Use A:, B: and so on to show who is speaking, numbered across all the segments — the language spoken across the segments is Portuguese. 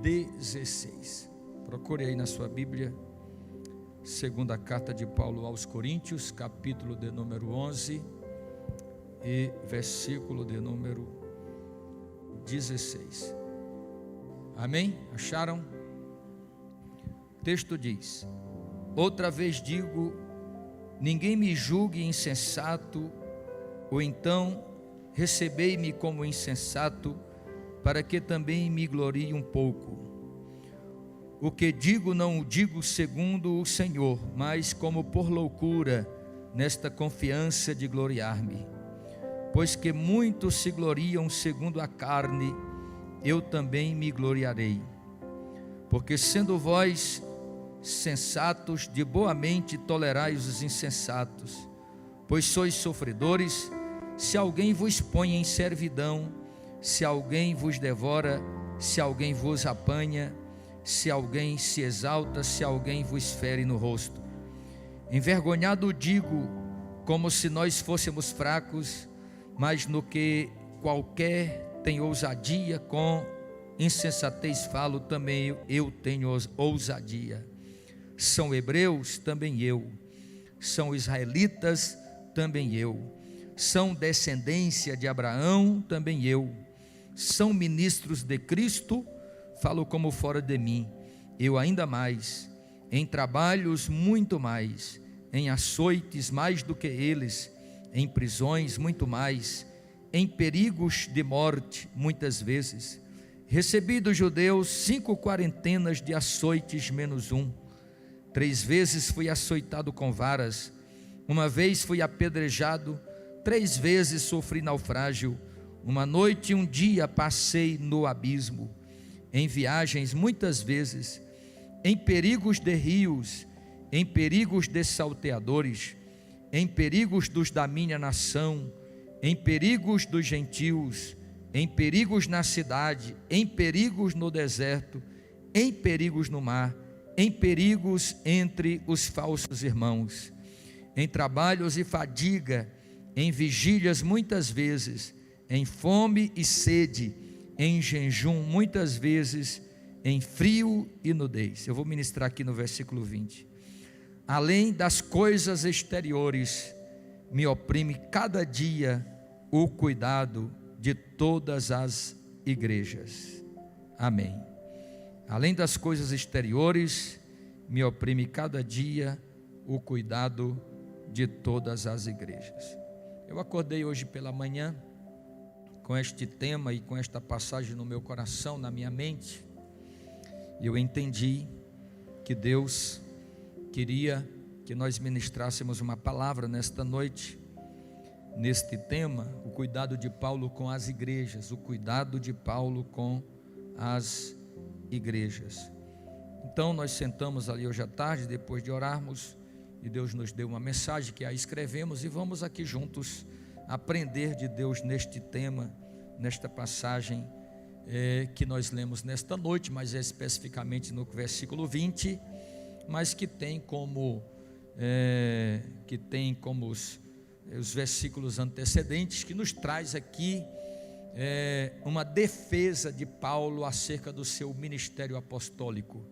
A: 16. Procure aí na sua Bíblia, segunda carta de Paulo aos Coríntios, capítulo de número 11 e versículo de número 16. Amém? Acharam? O texto diz: outra vez digo, ninguém me julgue insensato, ou então recebei-me como insensato, para que também me glorie um pouco. O que digo não o digo segundo o Senhor, mas como por loucura, nesta confiança de gloriar-me. Pois que muitos se gloriam segundo a carne, eu também me gloriarei. Porque sendo vós sensatos, de boa mente tolerais os insensatos, pois sois sofredores. Se alguém vos põe em servidão, se alguém vos devora, se alguém vos apanha, se alguém se exalta, se alguém vos fere no rosto. Envergonhado digo, como se nós fôssemos fracos, mas no que qualquer tem ousadia, com insensatez falo, também eu tenho ousadia. São hebreus, também eu. São israelitas, também eu. São descendência de Abraão, também eu. São ministros de Cristo, falo como fora de mim. Eu ainda mais, em trabalhos muito mais, em açoites mais do que eles, em prisões muito mais, em perigos de morte muitas vezes. Recebi dos judeus 5 quarentenas de açoites menos um. 3 vezes fui açoitado com varas, uma vez fui apedrejado, 3 vezes sofri naufrágio, uma noite e um dia passei no abismo, em viagens muitas vezes, em perigos de rios, em perigos de salteadores, em perigos dos da minha nação, em perigos dos gentios, em perigos na cidade, em perigos no deserto, em perigos no mar, em perigos entre os falsos irmãos, em trabalhos e fadiga, em vigílias muitas vezes, em fome e sede, em jejum muitas vezes, em frio e nudez. Eu vou ministrar aqui no versículo 20. Além das coisas exteriores, me oprime cada dia o cuidado de todas as igrejas. Amém. Além das coisas exteriores, me oprime cada dia o cuidado de todas as igrejas. Eu acordei hoje pela manhã com este tema e com esta passagem no meu coração, na minha mente, e eu entendi que Deus queria que nós ministrássemos uma palavra nesta noite, neste tema, o cuidado de Paulo com as igrejas, o cuidado de Paulo com as igrejas. Então nós sentamos ali hoje à tarde, depois de orarmos, e Deus nos deu uma mensagem que a escrevemos, e vamos aqui juntos aprender de Deus neste tema, nesta passagem que nós lemos nesta noite, mas especificamente no versículo 20, mas que tem como os versículos antecedentes, que nos traz aqui uma defesa de Paulo acerca do seu ministério apostólico.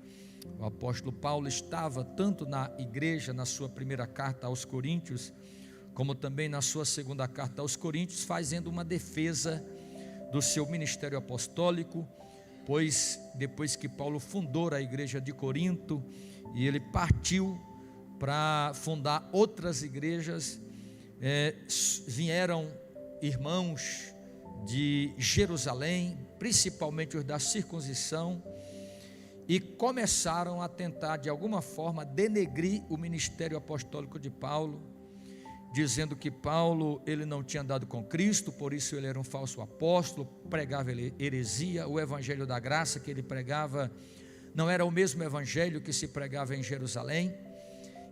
A: O apóstolo Paulo estava tanto na igreja, na sua primeira carta aos Coríntios, como também na sua segunda carta aos Coríntios, fazendo uma defesa do seu ministério apostólico, pois depois que Paulo fundou a igreja de Corinto, e ele partiu para fundar outras igrejas, vieram irmãos de Jerusalém, principalmente os da circuncisão, e começaram a tentar de alguma forma denegrir o ministério apostólico de Paulo, dizendo que Paulo ele não tinha andado com Cristo, por isso ele era um falso apóstolo, pregava heresia, o evangelho da graça que ele pregava não era o mesmo evangelho que se pregava em Jerusalém.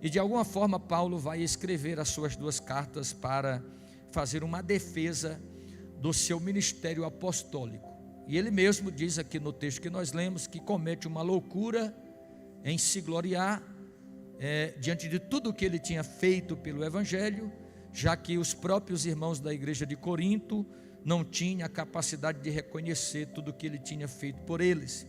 A: E de alguma forma Paulo vai escrever as suas 2 cartas para fazer uma defesa do seu ministério apostólico. E ele mesmo diz aqui no texto que nós lemos que comete uma loucura em se gloriar diante de tudo que ele tinha feito pelo evangelho, já que os próprios irmãos da igreja de Corinto não tinham a capacidade de reconhecer tudo que ele tinha feito por eles.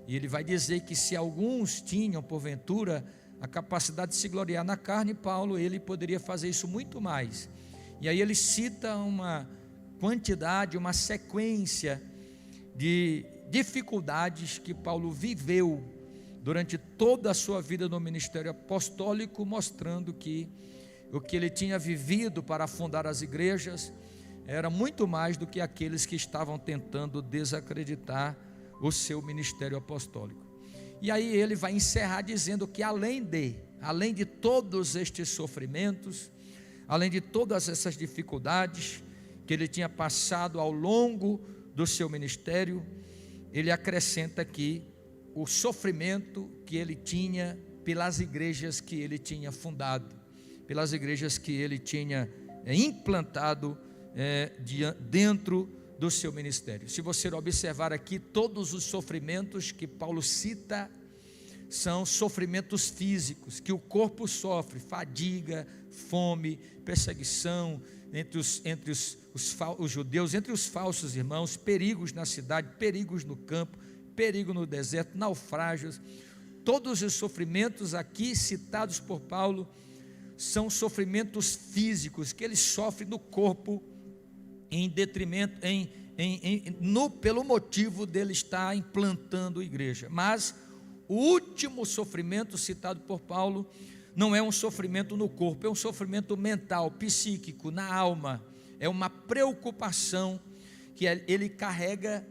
A: E ele vai dizer que se alguns tinham, porventura, a capacidade de se gloriar na carne, Paulo, ele poderia fazer isso muito mais. E aí ele cita uma quantidade, uma sequência de dificuldades que Paulo viveu durante toda a sua vida no ministério apostólico, mostrando que o que ele tinha vivido para fundar as igrejas era muito mais do que aqueles que estavam tentando desacreditar o seu ministério apostólico. E aí ele vai encerrar dizendo que além de todos estes sofrimentos, além de todas essas dificuldades que ele tinha passado ao longo do seu ministério, ele acrescenta aqui o sofrimento que ele tinha pelas igrejas que ele tinha fundado, pelas igrejas que ele tinha implantado dentro do seu ministério. Se você observar aqui, todos os sofrimentos que Paulo cita são sofrimentos físicos, que o corpo sofre: fadiga, fome, perseguição entre os judeus, entre os falsos irmãos, perigos na cidade, perigos no campo, perigo no deserto, naufrágios. Todos os sofrimentos aqui citados por Paulo são sofrimentos físicos que ele sofre no corpo, em detrimento, pelo motivo dele estar implantando a igreja. Mas o último sofrimento citado por Paulo não é um sofrimento no corpo, é um sofrimento mental, psíquico, na alma. É uma preocupação que ele carrega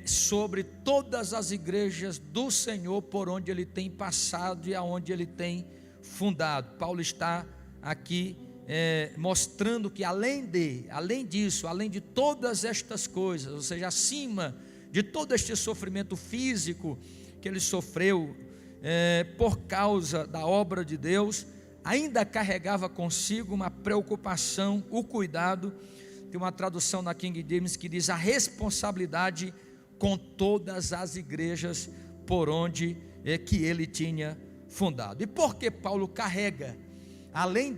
A: sobre todas as igrejas do Senhor por onde ele tem passado e aonde ele tem fundado. Paulo está aqui mostrando que além disso, além de todas estas coisas, ou seja, acima de todo este sofrimento físico que ele sofreu por causa da obra de Deus, ainda carregava consigo uma preocupação, o cuidado. Tem uma tradução na King James que diz: a responsabilidade com todas as igrejas por onde que ele tinha fundado. E por que Paulo carrega? Além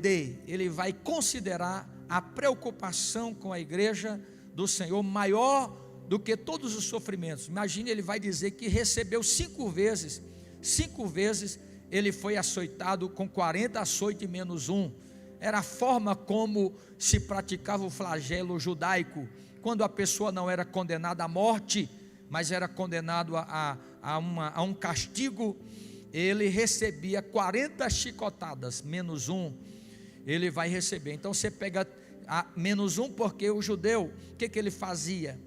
A: ele vai considerar a preocupação com a igreja do Senhor maior do que todos os sofrimentos. Imagine, ele vai dizer que recebeu 5 vezes ele foi açoitado com 40 açoites menos 1. Era a forma como se praticava o flagelo judaico, quando a pessoa não era condenada à morte, mas era condenado a um castigo. Ele recebia 40 chicotadas, menos 1, ele vai receber. Então você pega menos 1, porque o judeu, o que ele fazia?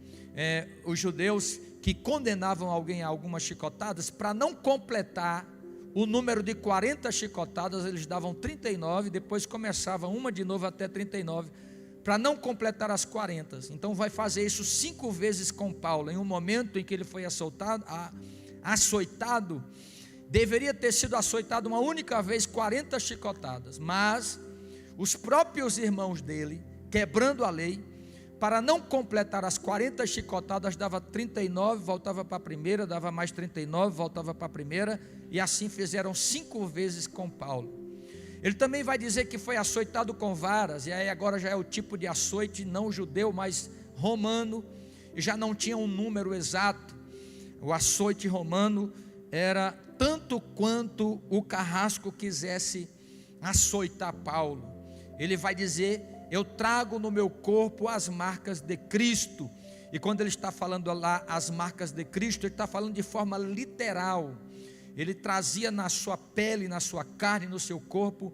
A: Os judeus que condenavam alguém a algumas chicotadas, para não completar o número de 40 chicotadas, eles davam 39, depois começava uma de novo até 39, para não completar as 40. Então vai fazer isso 5 vezes com Paulo. Em um momento em que ele foi açoitado, deveria ter sido açoitado uma única vez, 40 chicotadas, mas os próprios irmãos dele, quebrando a lei, para não completar as 40 chicotadas, dava 39, voltava para a primeira, dava mais 39, voltava para a primeira, e assim fizeram 5 vezes com Paulo. Ele também vai dizer que foi açoitado com varas, e aí agora já é o tipo de açoite não judeu, mas romano, e já não tinha um número exato. O açoite romano era tanto quanto o carrasco quisesse açoitar Paulo. Ele vai dizer: eu trago no meu corpo as marcas de Cristo. E quando ele está falando lá as marcas de Cristo, ele está falando de forma literal. Ele trazia na sua pele, na sua carne, no seu corpo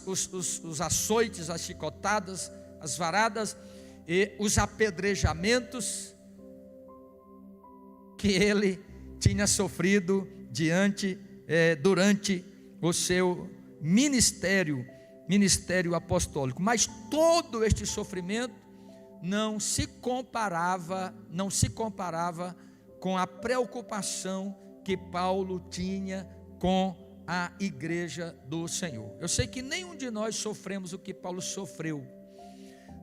A: os açoites, as chicotadas, as varadas e os apedrejamentos que ele tinha sofrido durante o seu ministério apostólico. Mas todo este sofrimento não se comparava com a preocupação que Paulo tinha com a igreja do Senhor. Eu sei que nenhum de nós sofremos o que Paulo sofreu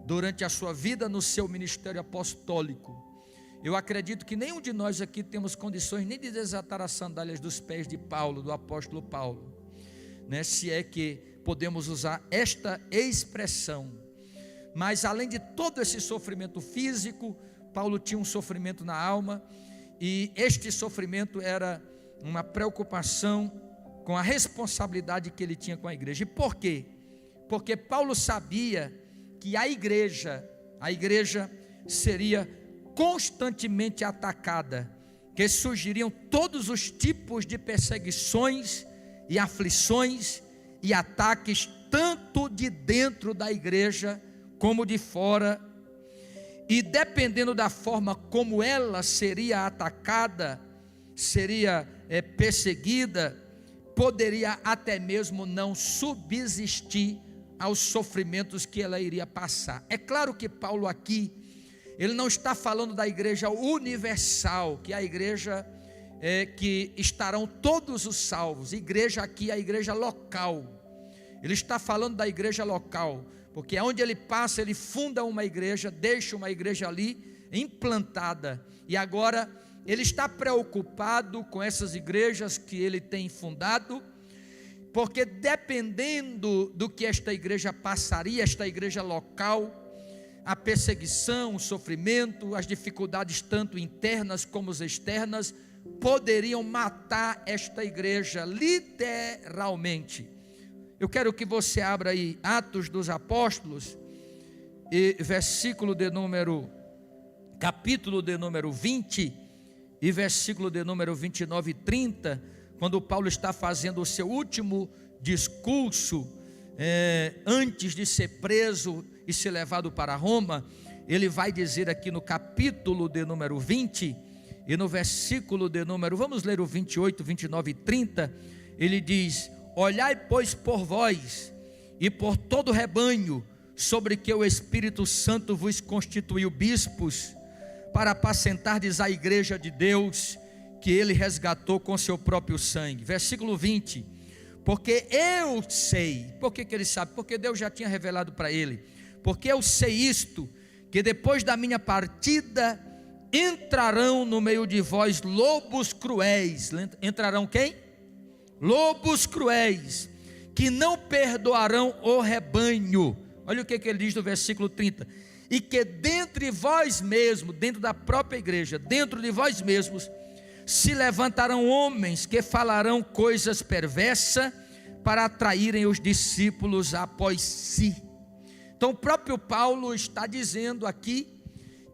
A: durante a sua vida no seu ministério apostólico. Eu acredito que nenhum de nós aqui temos condições nem de desatar as sandálias dos pés de Paulo, do apóstolo Paulo, né? Se é que podemos usar esta expressão. Mas além de todo esse sofrimento físico, Paulo tinha um sofrimento na alma, e este sofrimento era uma preocupação com a responsabilidade que ele tinha com a igreja. E por quê? Porque Paulo sabia que a igreja seria constantemente atacada, que surgiriam todos os tipos de perseguições e aflições e ataques, tanto de dentro da igreja como de fora, e dependendo da forma como ela seria atacada, seria perseguida, poderia até mesmo não subsistir aos sofrimentos que ela iria passar. É claro que Paulo aqui, ele não está falando da igreja universal, que é a igreja que estarão todos os salvos. Igreja aqui é a igreja local. Ele está falando da igreja local, porque onde ele passa, ele funda uma igreja, deixa uma igreja ali implantada, e agora ele está preocupado com essas igrejas que ele tem fundado, porque dependendo do que esta igreja passaria, esta igreja local, a perseguição, o sofrimento, as dificuldades tanto internas como externas, poderiam matar esta igreja, literalmente. Eu quero que você abra aí Atos dos Apóstolos, e capítulo de número 20, e versículo de número 29 e 30, quando Paulo está fazendo o seu último discurso, antes de ser preso e ser levado para Roma. Ele vai dizer aqui no capítulo de número 20, e no versículo de número, vamos ler o 28, 29 e 30, ele diz: olhai pois por vós, e por todo o rebanho, sobre que o Espírito Santo vos constituiu bispos, para apacentardes a igreja de Deus, que ele resgatou com seu próprio sangue. Versículo 20, porque eu sei, por que ele sabe? Porque Deus já tinha revelado para ele, porque eu sei isto, que depois da minha partida, entrarão no meio de vós lobos cruéis. Entrarão quem? Lobos cruéis, que não perdoarão o rebanho. Olha o que ele diz no versículo 30, e que dentre vós mesmos, dentro da própria igreja, dentro de vós mesmos, se levantarão homens que falarão coisas perversas para atraírem os discípulos após si. Então o próprio Paulo está dizendo aqui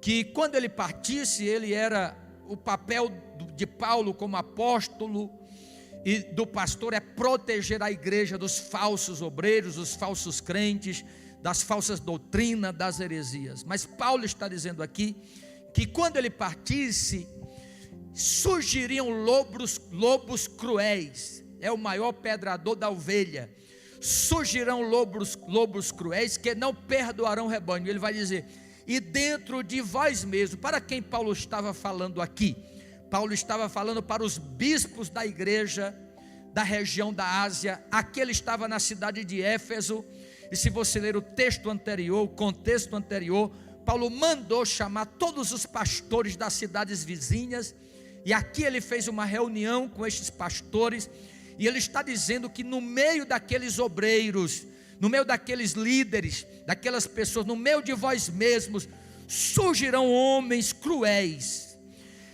A: que quando ele partisse, ele era, o papel de Paulo como apóstolo e do pastor é proteger a igreja dos falsos obreiros, dos falsos crentes, das falsas doutrinas, das heresias. Mas Paulo está dizendo aqui que quando ele partisse, surgiriam lobos cruéis. É o maior pedrador da ovelha. Surgirão lobos cruéis que não perdoarão o rebanho. Ele vai dizer: e dentro de vós mesmos. Para quem Paulo estava falando aqui? Paulo estava falando para os bispos da igreja da região da Ásia. Aqui ele estava na cidade de Éfeso, e se você ler o texto anterior, o contexto anterior, Paulo mandou chamar todos os pastores das cidades vizinhas, e aqui ele fez uma reunião com estes pastores, e ele está dizendo que no meio daqueles obreiros, no meio daqueles líderes, daquelas pessoas, no meio de vós mesmos, surgirão homens cruéis,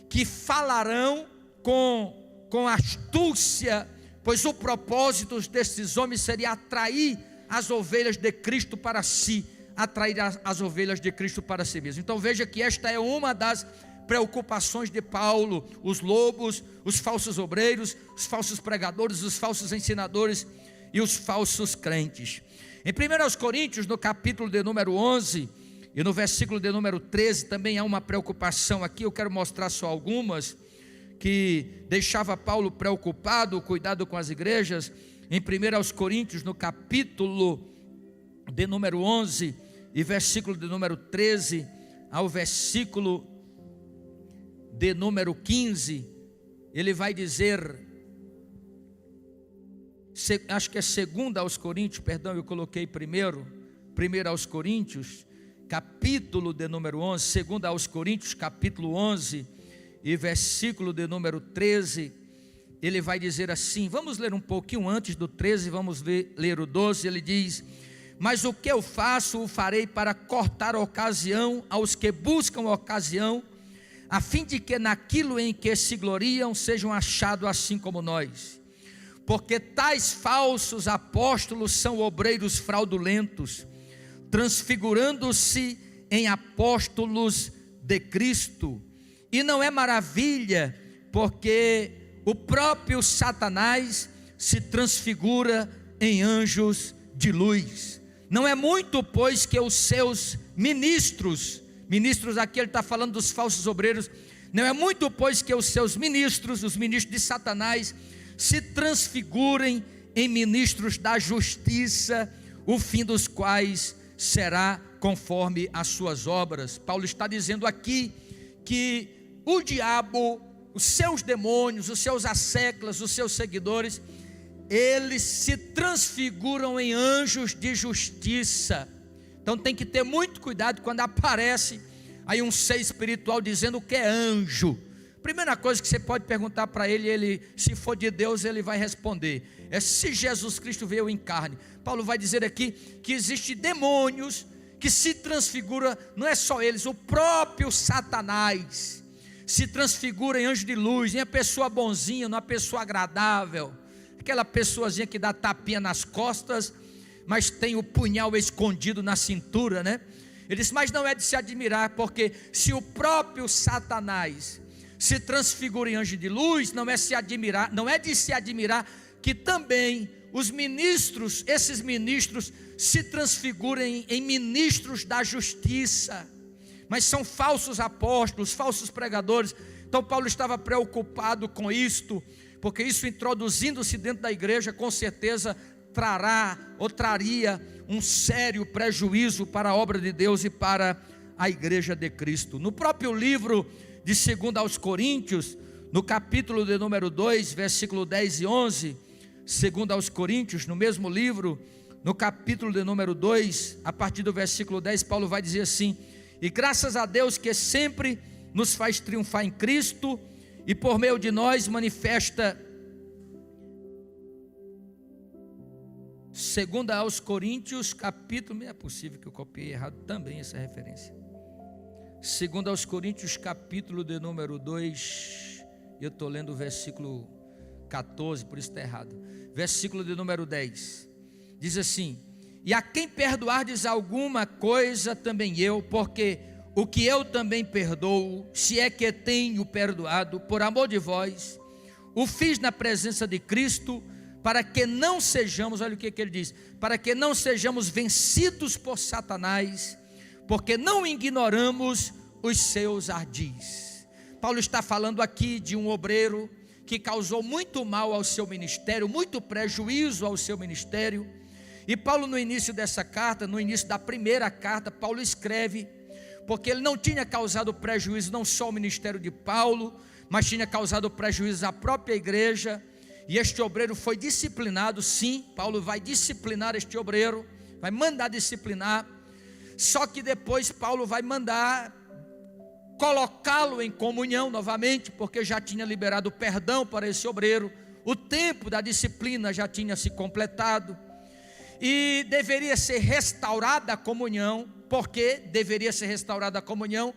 A: que falarão com astúcia, pois o propósito desses homens seria atrair as ovelhas de Cristo para si, atrair as ovelhas de Cristo para si mesmo. Então veja que esta é uma das preocupações de Paulo: os lobos, os falsos obreiros, os falsos pregadores, os falsos ensinadores e os falsos crentes. Em 1 Coríntios, no capítulo de número 11 e no versículo de número 13, também há uma preocupação aqui. Eu quero mostrar só algumas que deixava Paulo preocupado, cuidado com as igrejas. Em 1 Coríntios, no capítulo de número 11 e versículo de número 13 ao versículo de número 15, ele vai dizer, acho que é 2 aos Coríntios, perdão, eu coloquei primeiro aos Coríntios, capítulo de número 11, 2 aos Coríntios, capítulo 11 e versículo de número 13, ele vai dizer assim, vamos ler um pouquinho antes do 13, vamos ler o 12, ele diz: mas o que eu faço, o farei para cortar a ocasião aos que buscam a ocasião, a fim de que naquilo em que se gloriam sejam achados assim como nós. Porque tais falsos apóstolos são obreiros fraudulentos, transfigurando-se em apóstolos de Cristo. E não é maravilha, porque o próprio Satanás se transfigura em anjos de luz. Não é muito, pois, que os seus ministros aqui ele está falando dos falsos obreiros, não é muito, pois, que os seus ministros, os ministros de Satanás, se transfigurem em ministros da justiça, o fim dos quais será conforme as suas obras. Paulo está dizendo aqui que o diabo, os seus demônios, os seus asseclas, os seus seguidores, eles se transfiguram em anjos de justiça. Então tem que ter muito cuidado quando aparece aí um ser espiritual dizendo que é anjo. Primeira coisa que você pode perguntar para ele, se for de Deus, ele vai responder, é se Jesus Cristo veio em carne. Paulo vai dizer aqui que existem demônios que se transfiguram, não é só eles, o próprio Satanás se transfigura em anjo de luz, em uma pessoa bonzinha, numa pessoa agradável, aquela pessoazinha que dá tapinha nas costas, mas tem o punhal escondido na cintura, né? Ele diz, mas não é de se admirar, porque se o próprio Satanás se transfigura em anjo de luz, não é de se admirar que também os ministros, esses ministros se transfigurem em ministros da justiça. Mas são falsos apóstolos, falsos pregadores. Então Paulo estava preocupado com isto, porque isso, introduzindo-se dentro da igreja, com certeza traria um sério prejuízo para a obra de Deus e para a igreja de Cristo. No próprio livro de 2 aos Coríntios, no capítulo de número 2, versículo 10 e 11, 2 aos Coríntios, no mesmo livro, no capítulo de número 2, a partir do versículo 10, Paulo vai dizer assim: e graças a Deus que sempre nos faz triunfar em Cristo, e por meio de nós manifesta. 2 aos Coríntios, capítulo, não é possível que eu copiei errado também essa referência. 2 aos Coríntios, capítulo de número 2, eu estou lendo o versículo 14, por isso está errado. Versículo de número 10, diz assim: e a quem perdoardes alguma coisa também eu, porque o que eu também perdoo, se é que tenho perdoado, por amor de vós, o fiz na presença de Cristo, para que não sejamos, olha o que ele diz, para que não sejamos vencidos por Satanás, porque não ignoramos os seus ardis. Paulo está falando aqui de um obreiro que causou muito mal ao seu ministério, muito prejuízo ao seu ministério. E Paulo, no início dessa carta, no início da primeira carta, Paulo escreve, porque ele não tinha causado prejuízo não só ao ministério de Paulo, mas tinha causado prejuízo à própria igreja. E este obreiro foi disciplinado, sim, Paulo vai disciplinar este obreiro, vai mandar disciplinar. Só que depois Paulo vai mandar colocá-lo em comunhão novamente, porque já tinha liberado perdão para esse obreiro, o tempo da disciplina já tinha se completado, e deveria ser restaurada a comunhão. Porque deveria ser restaurada a comunhão?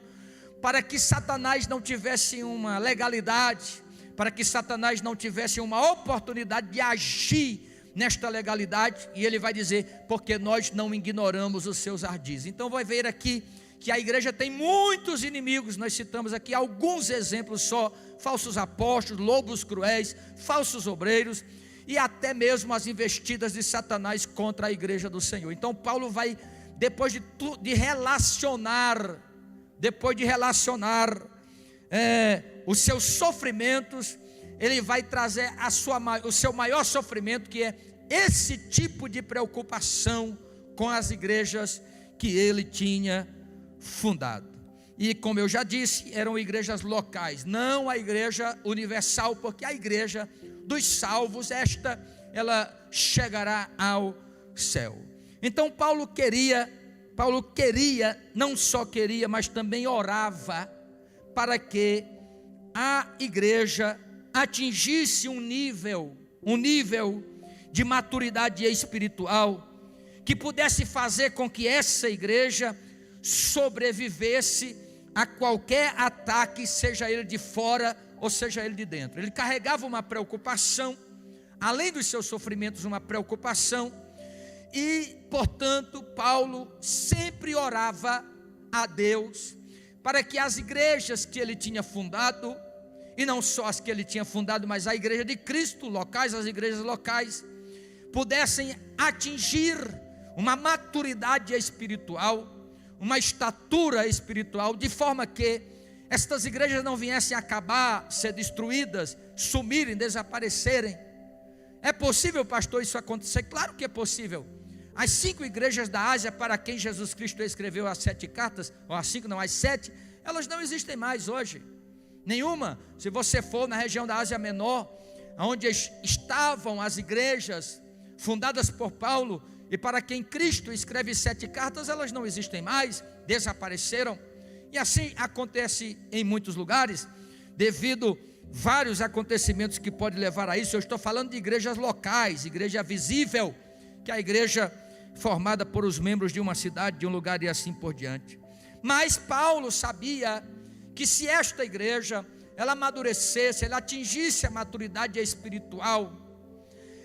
A: Para que Satanás não tivesse uma legalidade, para que Satanás não tivesse uma oportunidade de agir nesta legalidade. E ele vai dizer, porque nós não ignoramos os seus ardis. Então vai ver aqui que a igreja tem muitos inimigos. Nós citamos aqui alguns exemplos só: falsos apóstolos, lobos cruéis, falsos obreiros, e até mesmo as investidas de Satanás contra a igreja do Senhor. Então Paulo vai, depois de relacionar os seus sofrimentos, ele vai trazer o seu maior sofrimento, que é esse tipo de preocupação com as igrejas que ele tinha fundado. E como eu já disse, eram igrejas locais, não a igreja universal, porque a igreja dos salvos, ela chegará ao céu. Então Paulo queria, não só queria, mas também orava para que a igreja atingisse um nível de maturidade espiritual, que pudesse fazer com que essa igreja sobrevivesse a qualquer ataque, seja ele de fora ou seja ele de dentro. Ele carregava uma preocupação, além dos seus sofrimentos, uma preocupação, e, portanto, Paulo sempre orava a Deus para que as igrejas que ele tinha fundado, e não só as que ele tinha fundado, mas a igreja de Cristo, locais, as igrejas locais, pudessem atingir uma maturidade espiritual, uma estatura espiritual, de forma que estas igrejas não viessem a acabar, ser destruídas, sumirem, desaparecerem. É possível, pastor, isso acontecer? Claro que é possível. As 5 igrejas da Ásia, para quem Jesus Cristo escreveu as 7 cartas, ou as 5 não, as 7, elas não existem mais hoje. Nenhuma. Se você for na região da Ásia Menor, onde estavam as igrejas fundadas por Paulo, e para quem Cristo escreve 7 cartas, elas não existem mais, desapareceram. E assim acontece em muitos lugares, devido vários acontecimentos que podem levar a isso. Eu estou falando de igrejas locais, igreja visível, que é a igreja formada por os membros de uma cidade, de um lugar e assim por diante. Mas Paulo sabia que se esta igreja, ela amadurecesse, ela atingisse a maturidade espiritual,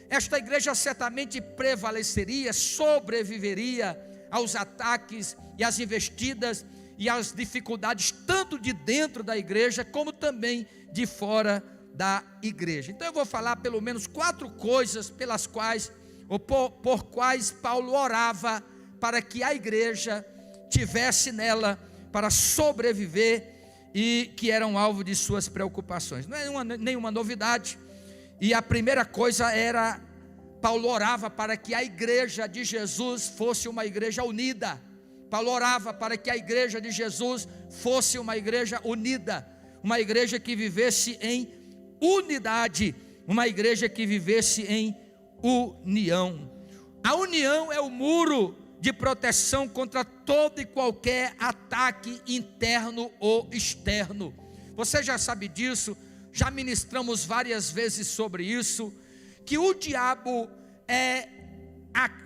A: esta igreja certamente prevaleceria, sobreviveria aos ataques e às investidas e às dificuldades, tanto de dentro da igreja, como também de fora da igreja. Então eu vou falar pelo menos 4 coisas pelas quais, ou por quais Paulo orava para que a igreja tivesse nela para sobreviver, e que eram alvo de suas preocupações. Não é nenhuma novidade. E a primeira coisa era, Paulo orava para que a igreja de Jesus fosse uma igreja unida. Paulo orava para que a igreja de Jesus fosse uma igreja unida, uma igreja que vivesse em unidade, uma igreja que vivesse em união. A união é o muro de proteção contra todo e qualquer ataque interno ou externo. Você já sabe disso, já ministramos várias vezes sobre isso, que o diabo é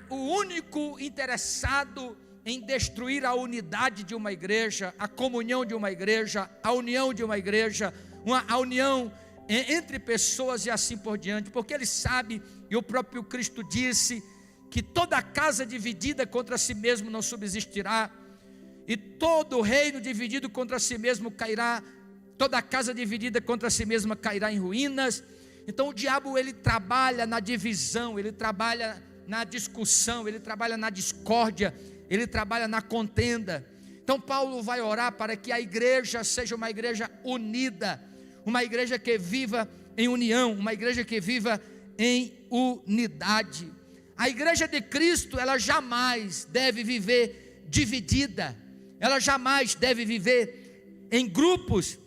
A: o único interessado em destruir a unidade de uma igreja, a comunhão de uma igreja, a união de uma igreja, a união entre pessoas e assim por diante, porque ele sabe, e o próprio Cristo disse, que toda casa dividida contra si mesmo não subsistirá, e todo reino dividido contra si mesmo cairá, toda casa dividida contra si mesma cairá em ruínas. Então o diabo, ele trabalha na divisão, ele trabalha na discussão, ele trabalha na discórdia, ele trabalha na contenda. Então Paulo vai orar para que a igreja seja uma igreja unida, uma igreja que viva em união, uma igreja que viva em unidade. A igreja de Cristo, ela jamais deve viver dividida, ela jamais deve viver em grupos.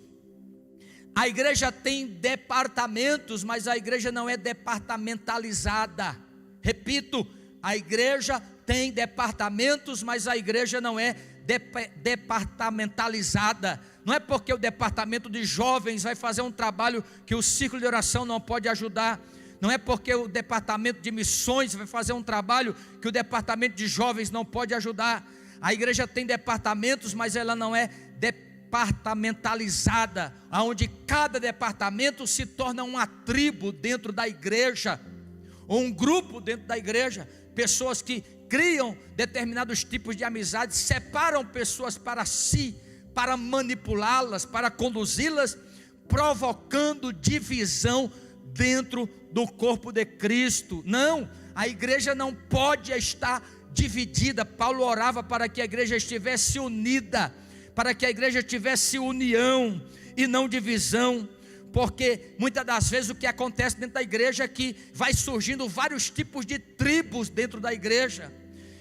A: A igreja tem departamentos, mas a igreja não é departamentalizada. Repito, a igreja tem departamentos, mas a igreja não é departamentalizada. Não é porque o departamento de jovens vai fazer um trabalho que o círculo de oração não pode ajudar. Não é porque o departamento de missões vai fazer um trabalho que o departamento de jovens não pode ajudar. A igreja tem departamentos, mas ela não é departamentalizada, onde cada departamento se torna uma tribo dentro da igreja, ou um grupo dentro da igreja. Pessoas que criam determinados tipos de amizades, separam pessoas para si, para manipulá-las, para conduzi-las, provocando divisão dentro do corpo de Cristo. Não, a igreja não pode estar dividida. Paulo orava para que a igreja estivesse unida, para que a igreja tivesse união e não divisão, porque muitas das vezes o que acontece dentro da igreja é que vai surgindo vários tipos de tribos dentro da igreja.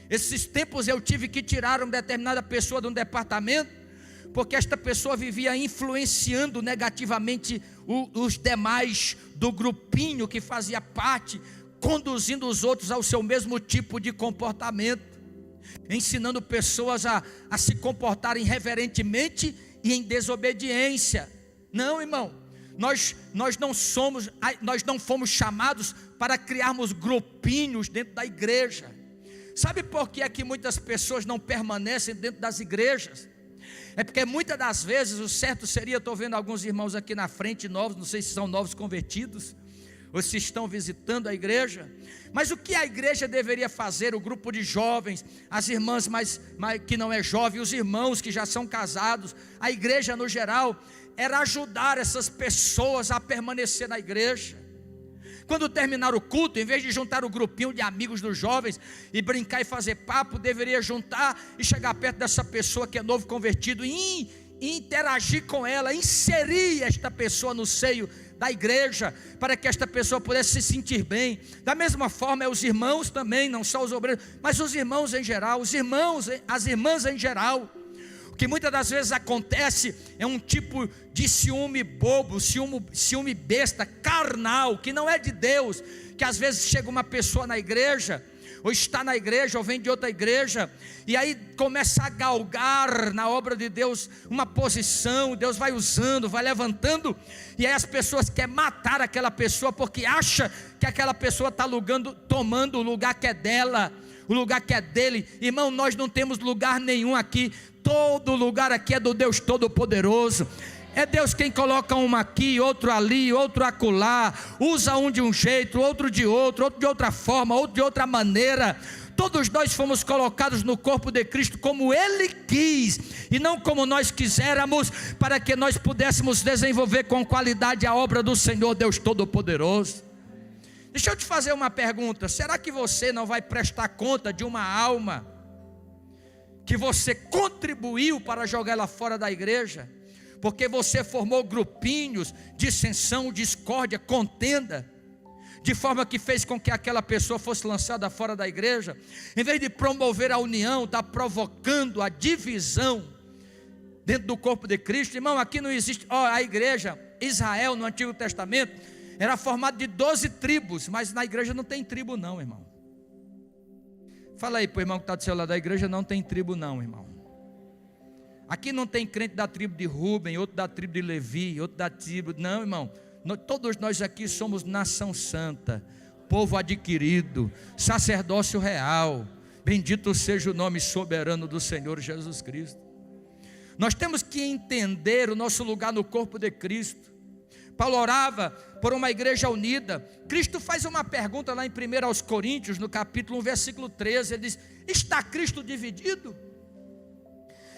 A: Esses tempos eu tive que tirar uma determinada pessoa de um departamento, porque esta pessoa vivia influenciando negativamente os demais do grupinho que fazia parte, conduzindo os outros ao seu mesmo tipo de comportamento, ensinando pessoas a se comportarem reverentemente e em desobediência. Não, irmão, nós não fomos chamados para criarmos grupinhos dentro da igreja. Sabe por que é que muitas pessoas não permanecem dentro das igrejas? É porque muitas das vezes o certo seria, estou vendo alguns irmãos aqui na frente novos, não sei se são novos convertidos, ou se estão visitando a igreja, mas o que a igreja deveria fazer, o grupo de jovens, as irmãs que não é jovem, os irmãos que já são casados, a igreja no geral, era ajudar essas pessoas a permanecer na igreja. Quando terminar o culto, em vez de juntar o grupinho de amigos dos jovens e brincar e fazer papo, deveria juntar e chegar perto dessa pessoa que é novo convertido e interagir com ela, inserir esta pessoa no seio da igreja, para que esta pessoa pudesse se sentir bem. Da mesma forma, os irmãos também, não só os obreiros, mas os irmãos em geral, os irmãos, as irmãs em geral. O que muitas das vezes acontece é um tipo de ciúme bobo, ciúme besta, carnal, que não é de Deus, que às vezes chega uma pessoa na igreja, ou está na igreja, ou vem de outra igreja, e aí começa a galgar na obra de Deus uma posição, Deus vai usando, vai levantando, e aí as pessoas querem matar aquela pessoa, porque acha que aquela pessoa está tomando o lugar que é dela, o lugar que é dele. Irmão, nós não temos lugar nenhum aqui, todo lugar aqui é do Deus Todo-Poderoso. É Deus quem coloca um aqui, outro ali, outro acolá, usa um de um jeito, outro de outra forma, outro de outra maneira. Todos nós fomos colocados no corpo de Cristo como Ele quis, e não como nós quiséramos, para que nós pudéssemos desenvolver com qualidade a obra do Senhor Deus Todo-Poderoso. Deixa eu te fazer uma pergunta: será que você não vai prestar conta de uma alma que você contribuiu para jogar ela fora da igreja? Porque você formou grupinhos, dissensão, discórdia, contenda, de forma que fez com que aquela pessoa fosse lançada fora da igreja. Em vez de promover a união, está provocando a divisão dentro do corpo de Cristo. Irmão, aqui não existe, a igreja, Israel no Antigo Testamento, era formada de 12 tribos, mas na igreja não tem tribo não, irmão. Fala aí para o irmão que está do seu lado: a igreja não tem tribo não, irmão. Aqui não tem crente da tribo de Rúben, outro da tribo de Levi, outro da tribo, não, irmão. Todos nós aqui somos nação santa, povo adquirido, sacerdócio real. Bendito seja o nome soberano do Senhor Jesus Cristo. Nós temos que entender o nosso lugar no corpo de Cristo. Paulo orava por uma igreja unida. Cristo faz uma pergunta lá em 1 Coríntios, no capítulo 1, versículo 13. Ele diz: está Cristo dividido?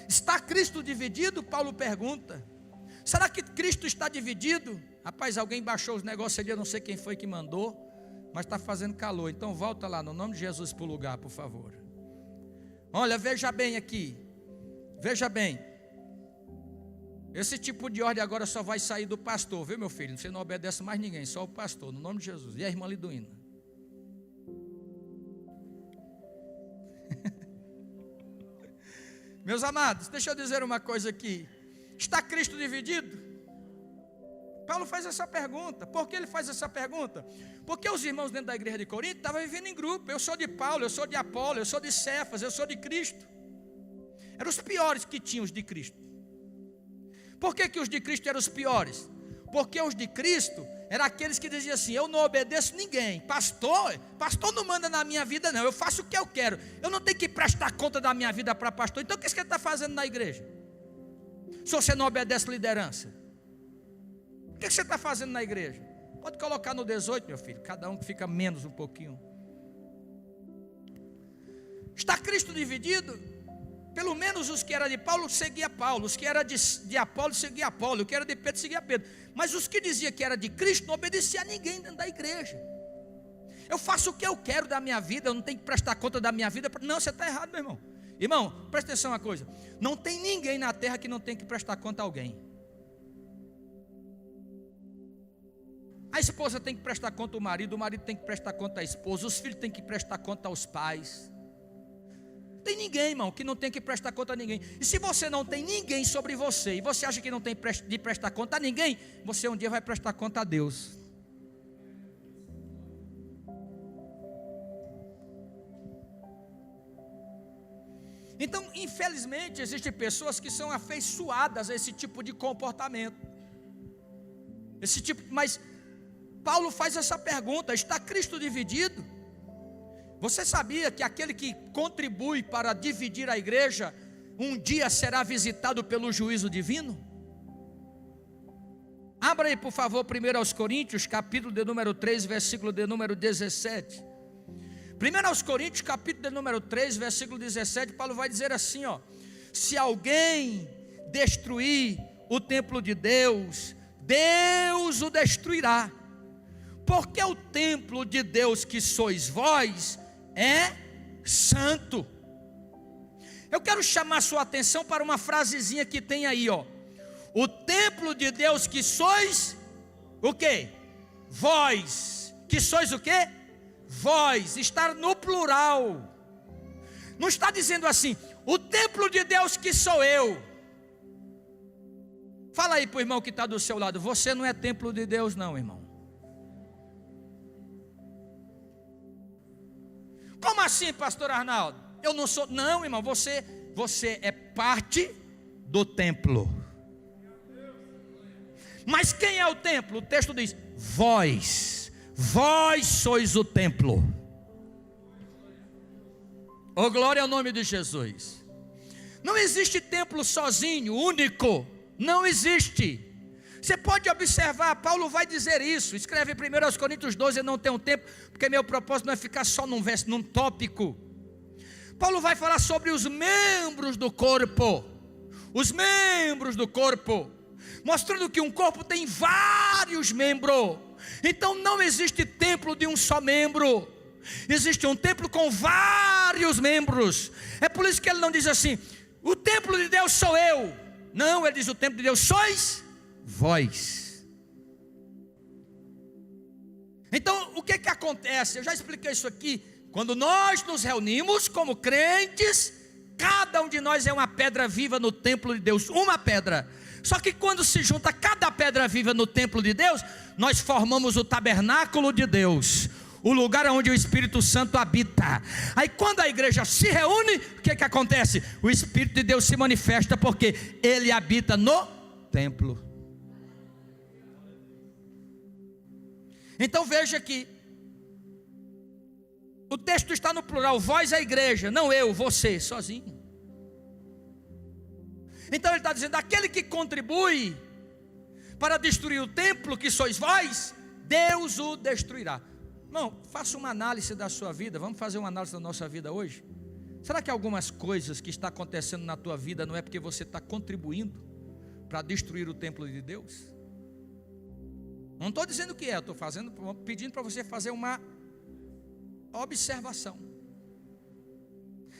A: Está Cristo dividido? Paulo pergunta. Será que Cristo está dividido? Rapaz, alguém baixou os negócios ali, eu não sei quem foi que mandou, mas está fazendo calor, então volta lá, no nome de Jesus, para o lugar, por favor. Olha, veja bem aqui, veja bem. Esse tipo de ordem agora só vai sair do pastor, viu, meu filho? Você não obedece mais ninguém, só o pastor, no nome de Jesus. E a irmã Liduína? Meus amados, deixa eu dizer uma coisa aqui. Está Cristo dividido? Paulo faz essa pergunta. Por que ele faz essa pergunta? Porque os irmãos dentro da igreja de Corinto estavam vivendo em grupo. Eu sou de Paulo, eu sou de Apolo, eu sou de Cefas, eu sou de Cristo. Eram os piores que tinham os de Cristo. Por que os de Cristo eram os piores? Porque os de Cristo eram aqueles que diziam assim: eu não obedeço ninguém, pastor não manda na minha vida não, eu faço o que eu quero, eu não tenho que prestar conta da minha vida para pastor. Então o que ele está fazendo na igreja? Se você não obedece liderança, o que você está fazendo na igreja? Pode colocar no 18, meu filho, cada um que fica menos um pouquinho. Está Cristo dividido? Pelo menos os que eram de Paulo seguiam Paulo, os que eram de Apolo seguiam Apolo, os que eram de Pedro seguiam Pedro. Mas os que diziam que era de Cristo não obedeciam a ninguém dentro da igreja. Eu faço o que eu quero da minha vida, eu não tenho que prestar conta da minha vida. Não, você está errado, meu irmão. Irmão, presta atenção uma coisa: não tem ninguém na terra que não tem que prestar conta a alguém. A esposa tem que prestar conta ao marido, o marido tem que prestar conta à esposa, os filhos têm que prestar conta aos pais. Não tem ninguém, irmão, que não tem que prestar conta a ninguém. E se você não tem ninguém sobre você, e você acha que não tem de prestar conta a ninguém, você um dia vai prestar conta a Deus. Então, infelizmente, existem pessoas que são afeiçoadas a esse tipo de comportamento. Mas Paulo faz essa pergunta: está Cristo dividido? Você sabia que aquele que contribui para dividir a igreja um dia será visitado pelo juízo divino? Abra aí, por favor, 1 Coríntios, capítulo de número 3, versículo de número 17. 1 Coríntios, capítulo de número 3, versículo 17, Paulo vai dizer assim, ó: se alguém destruir o templo de Deus, Deus o destruirá, porque o templo de Deus que sois vós é santo. Eu quero chamar sua atenção para uma frasezinha que tem aí, ó: o templo de Deus que sois, o quê? Vós. Que sois o quê? Vós. Está no plural. Não está dizendo assim, o templo de Deus que sou eu. Fala aí para o irmão que está do seu lado, você não é templo de Deus não, irmão. Como assim, pastor Arnaldo? Eu não sou, não, irmão, você é parte do templo. Mas quem é o templo? O texto diz, vós sois o templo. Oh, glória ao nome de Jesus. Não existe templo sozinho, único, não existe. Você pode observar, Paulo vai dizer isso, escreve em 1 Coríntios 12, eu não tenho tempo, porque meu propósito não é ficar só num verso, num tópico. Paulo vai falar sobre os membros do corpo, mostrando que um corpo tem vários membros. Então não existe templo de um só membro, existe um templo com vários membros. É por isso que ele não diz assim, o templo de Deus sou eu. Não, ele diz, o templo de Deus sois vós. Então o que acontece? Eu já expliquei isso aqui. Quando nós nos reunimos como crentes, cada um de nós é uma pedra viva no templo de Deus, uma pedra. Só que quando se junta cada pedra viva no templo de Deus, nós formamos o tabernáculo de Deus, o lugar onde o Espírito Santo habita. Aí quando a igreja se reúne, o que acontece? O Espírito de Deus se manifesta, porque Ele habita no templo. Então veja que o texto está no plural, vós a igreja, não eu, você, sozinho. Então ele está dizendo, aquele que contribui para destruir o templo que sois vós, Deus o destruirá. Irmão, faça uma análise da sua vida. Vamos fazer uma análise da nossa vida hoje? Será que algumas coisas que estão acontecendo na tua vida não é porque você está contribuindo para destruir o templo de Deus? Não estou dizendo que é, estou pedindo para você fazer uma observação.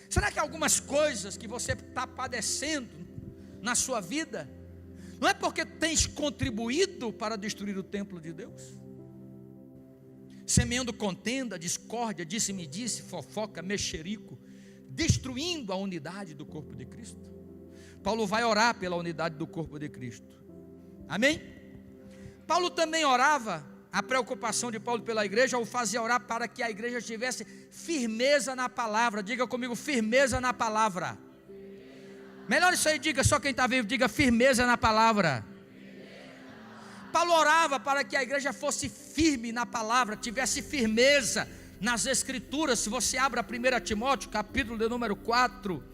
A: Será que algumas coisas que você está padecendo na sua vida, não é porque tens contribuído para destruir o templo de Deus? Semeando contenda, discórdia, disse-me-disse, fofoca, mexerico, destruindo a unidade do corpo de Cristo. Paulo vai orar pela unidade do corpo de Cristo. Amém? Paulo também orava, a preocupação de Paulo pela igreja o fazia orar para que a igreja tivesse firmeza na palavra. Diga comigo, firmeza na palavra. Melhor isso aí, diga, só quem está vivo, diga firmeza na palavra. Paulo orava para que a igreja fosse firme na palavra, tivesse firmeza nas escrituras. Se você abre a 1 Timóteo, capítulo de número 4,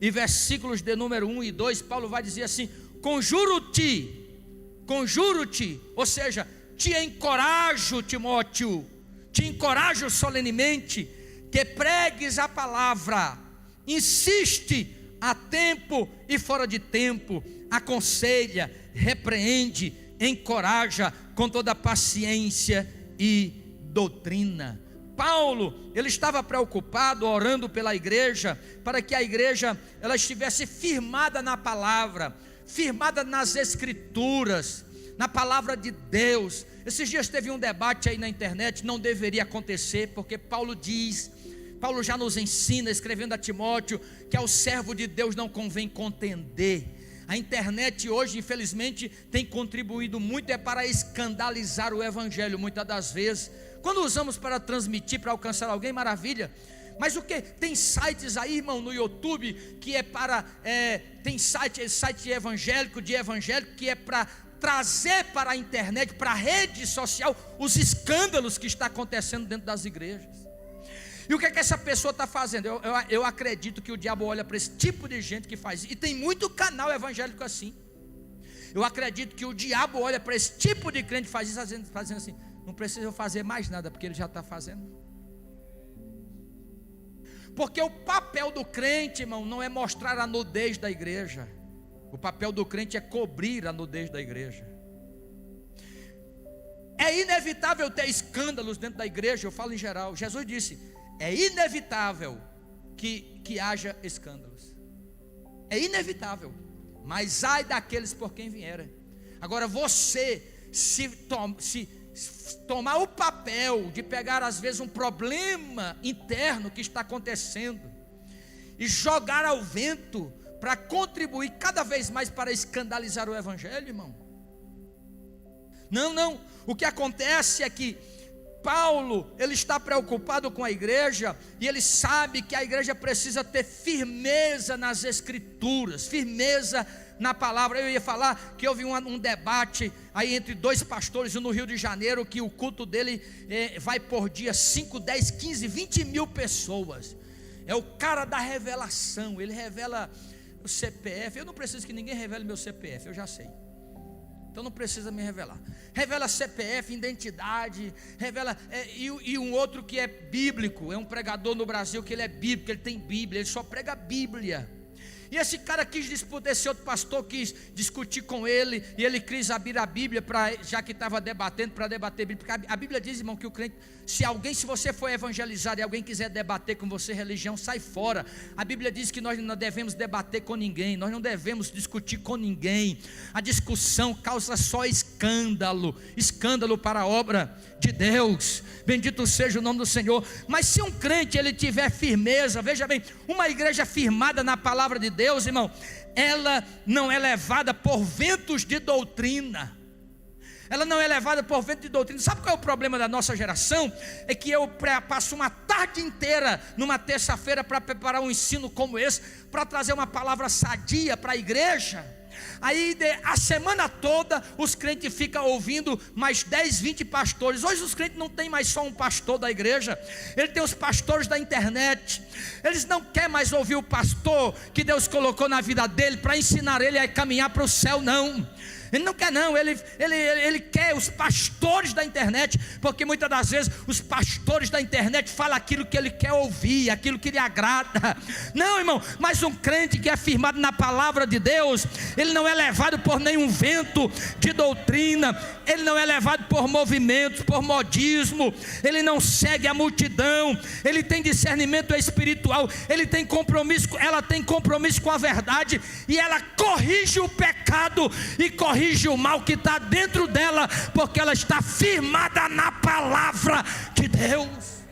A: e versículos de número 1 e 2, Paulo vai dizer assim, conjuro-te, ou seja, te encorajo, Timóteo, te encorajo solenemente, que pregues a palavra, insiste a tempo e fora de tempo, aconselha, repreende, encoraja com toda paciência e doutrina. Paulo, ele estava preocupado, orando pela igreja, para que a igreja ela estivesse firmada na palavra, firmada nas escrituras, na palavra de Deus. Esses dias teve um debate aí na internet, não deveria acontecer, porque Paulo já nos ensina, escrevendo a Timóteo, que ao servo de Deus não convém contender. A internet hoje, infelizmente, tem contribuído muito para escandalizar o evangelho, muitas das vezes. Quando usamos para transmitir, para alcançar alguém, maravilha. Mas o que? Tem sites aí, irmão, no YouTube, que é para, tem site evangélico, que é para trazer para a internet, para a rede social, os escândalos que está acontecendo dentro das igrejas. E o que é que essa pessoa está fazendo? Eu acredito que o diabo olha para esse tipo de gente que faz isso. E tem muito canal evangélico assim. Eu acredito que o diabo olha para esse tipo de crente que faz isso, fazendo assim: não precisa eu fazer mais nada, porque ele já está fazendo. Porque o papel do crente, irmão, não é mostrar a nudez da igreja. O papel do crente é cobrir a nudez da igreja. É inevitável ter escândalos dentro da igreja, eu falo em geral. Jesus disse: é inevitável que haja escândalos. É inevitável. Mas ai daqueles por quem vierem. Agora você, se tomar o papel de pegar às vezes um problema interno que está acontecendo e jogar ao vento para contribuir cada vez mais para escandalizar o evangelho, irmão. Não, o que acontece é que Paulo, ele está preocupado com a igreja, e ele sabe que a igreja precisa ter firmeza nas escrituras, firmeza na palavra. Eu ia falar que houve um debate aí entre dois pastores no Rio de Janeiro, que o culto dele vai por dia 5, 10, 15, 20 mil pessoas. É o cara da revelação, ele revela o CPF. Eu não preciso que ninguém revele meu CPF, eu já sei. Então não precisa me revelar. Revela CPF, identidade, revela. E um outro que é bíblico, é um pregador no Brasil que ele é bíblico, ele tem Bíblia, ele só prega a Bíblia. E esse cara quis disputar, esse outro pastor quis discutir com ele, e ele quis abrir a Bíblia, já que estava debatendo, para debater Bíblia. Porque a Bíblia diz, irmão, que o crente, se você for evangelizado e alguém quiser debater com você religião, sai fora. A Bíblia diz que nós não devemos debater com ninguém, nós não devemos discutir com ninguém. A discussão causa só escândalo para a obra de Deus. Bendito seja o nome do Senhor. Mas se um crente ele tiver firmeza, veja bem, uma igreja firmada na palavra de Deus, irmão, ela não é levada por ventos de doutrina. Ela não é levada por vento de doutrina. Sabe qual é o problema da nossa geração? É que eu passo uma tarde inteira numa terça-feira para preparar um ensino como esse, para trazer uma palavra sadia para a igreja. Aí a semana toda os crentes ficam ouvindo mais 10, 20 pastores. Hoje os crentes não tem mais só um pastor da igreja, ele tem os pastores da internet. Eles não querem mais ouvir o pastor que Deus colocou na vida dele para ensinar ele a caminhar para o céu, não. Ele não quer não, ele quer os pastores da internet, porque muitas das vezes os pastores da internet falam aquilo que ele quer ouvir, aquilo que lhe agrada. Não, irmão, mas um crente que é firmado na palavra de Deus, ele não é levado por nenhum vento de doutrina, ele não é levado por movimentos, por modismo, ele não segue a multidão, ele tem discernimento espiritual, ela tem compromisso com a verdade, e ela corrige o pecado e corrige o mal que está dentro dela, porque ela está firmada na palavra de Deus.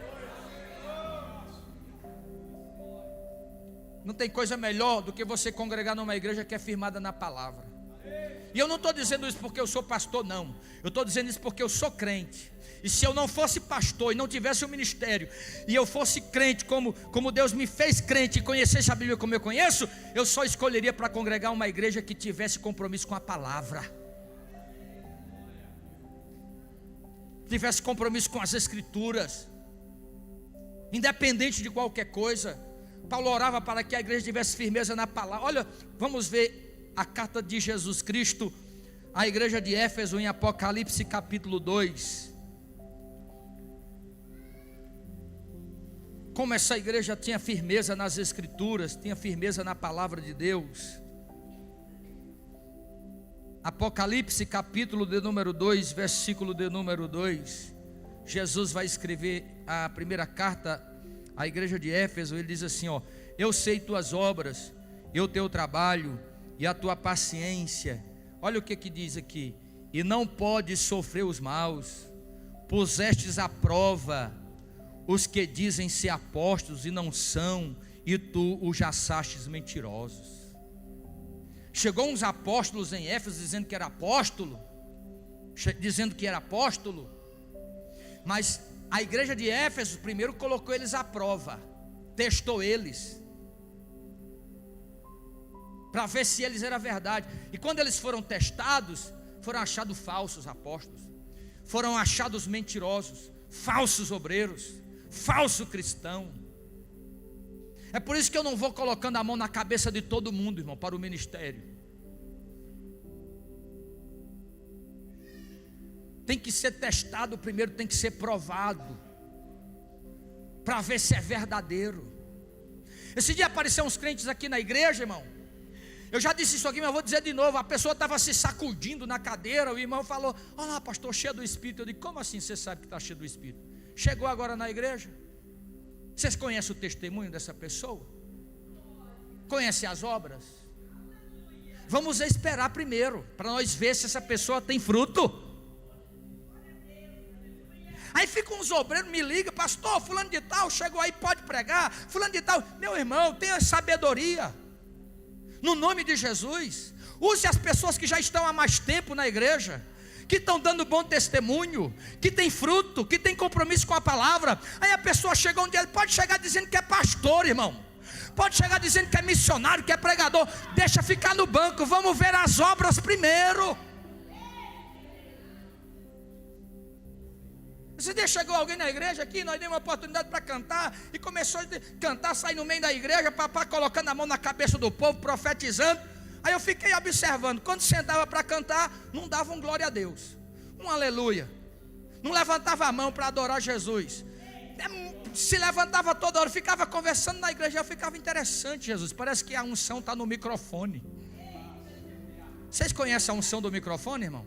A: Não tem coisa melhor do que você congregar numa igreja que é firmada na palavra. E eu não estou dizendo isso porque eu sou pastor, não. Eu estou dizendo isso porque eu sou crente. E se eu não fosse pastor e não tivesse um ministério, e eu fosse crente como Deus me fez crente, e conhecesse a Bíblia como eu conheço, eu só escolheria para congregar uma igreja que tivesse compromisso com a palavra, tivesse compromisso com as escrituras, independente de qualquer coisa. Paulo orava para que a igreja tivesse firmeza na palavra. Olha, vamos ver a carta de Jesus Cristo à igreja de Éfeso em Apocalipse capítulo 2. Como essa igreja tinha firmeza nas escrituras, tinha firmeza na palavra de Deus. Apocalipse capítulo de número 2, versículo de número 2. Jesus vai escrever a primeira carta à igreja de Éfeso. Ele diz assim, ó: eu sei tuas obras, e o teu trabalho, e a tua paciência. Olha o que diz aqui: e não podes sofrer os maus, pusestes à prova os que dizem ser apóstolos e não são, e tu os achastes mentirosos. Chegou uns apóstolos em Éfeso dizendo que era apóstolo, mas a igreja de Éfeso primeiro colocou eles à prova, testou eles, para ver se eles eram verdade. E quando eles foram testados, foram achados falsos apóstolos, foram achados mentirosos, falsos obreiros, falso cristão. É por isso que eu não vou colocando a mão na cabeça de todo mundo, irmão, para o ministério. Tem que ser testado primeiro, tem que ser provado, para ver se é verdadeiro. Esse dia apareceram uns crentes aqui na igreja, irmão. Eu já disse isso aqui, mas eu vou dizer de novo. A pessoa estava se sacudindo na cadeira. O irmão falou: olha lá, pastor, cheio do Espírito. Eu digo: como assim você sabe que está cheio do Espírito? Chegou agora na igreja. Vocês conhecem o testemunho dessa pessoa? Conhecem as obras? Vamos esperar primeiro, para nós ver se essa pessoa tem fruto. Aí fica uns obreiros, me liga: pastor, fulano de tal chegou aí, pode pregar. Fulano de tal, meu irmão, tenha sabedoria. No nome de Jesus, use as pessoas que já estão há mais tempo na igreja, que estão dando bom testemunho, que tem fruto, que tem compromisso com a palavra. Aí a pessoa chega onde ele pode chegar dizendo que é pastor, irmão. Pode chegar dizendo que é missionário, que é pregador. Deixa ficar no banco, vamos ver as obras primeiro. Esse dia chegou alguém na igreja aqui, nós demos uma oportunidade para cantar, e começou a cantar, sair no meio da igreja, papá colocando a mão na cabeça do povo, profetizando. Aí eu fiquei observando, quando sentava para cantar, não dava um glória a Deus, um aleluia, não levantava a mão para adorar Jesus, se levantava toda hora, ficava conversando na igreja. Eu ficava: interessante, Jesus, parece que a unção está no microfone. Vocês conhecem a unção do microfone, irmão?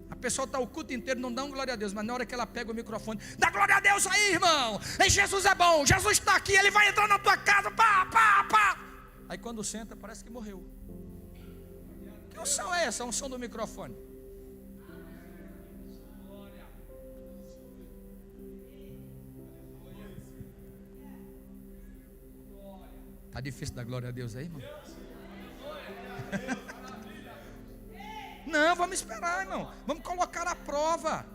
A: A pessoa está o culto inteiro, não dá um glória a Deus, mas na hora que ela pega o microfone, dá glória a Deus aí, irmão. Ei, Jesus é bom, Jesus está aqui, Ele vai entrar na tua casa, pá, pá, pá. Aí quando senta, parece que morreu. Que unção é essa? A unção do microfone. Está difícil dar glória a Deus aí, irmão? Não, vamos esperar, irmão. Vamos colocar a prova.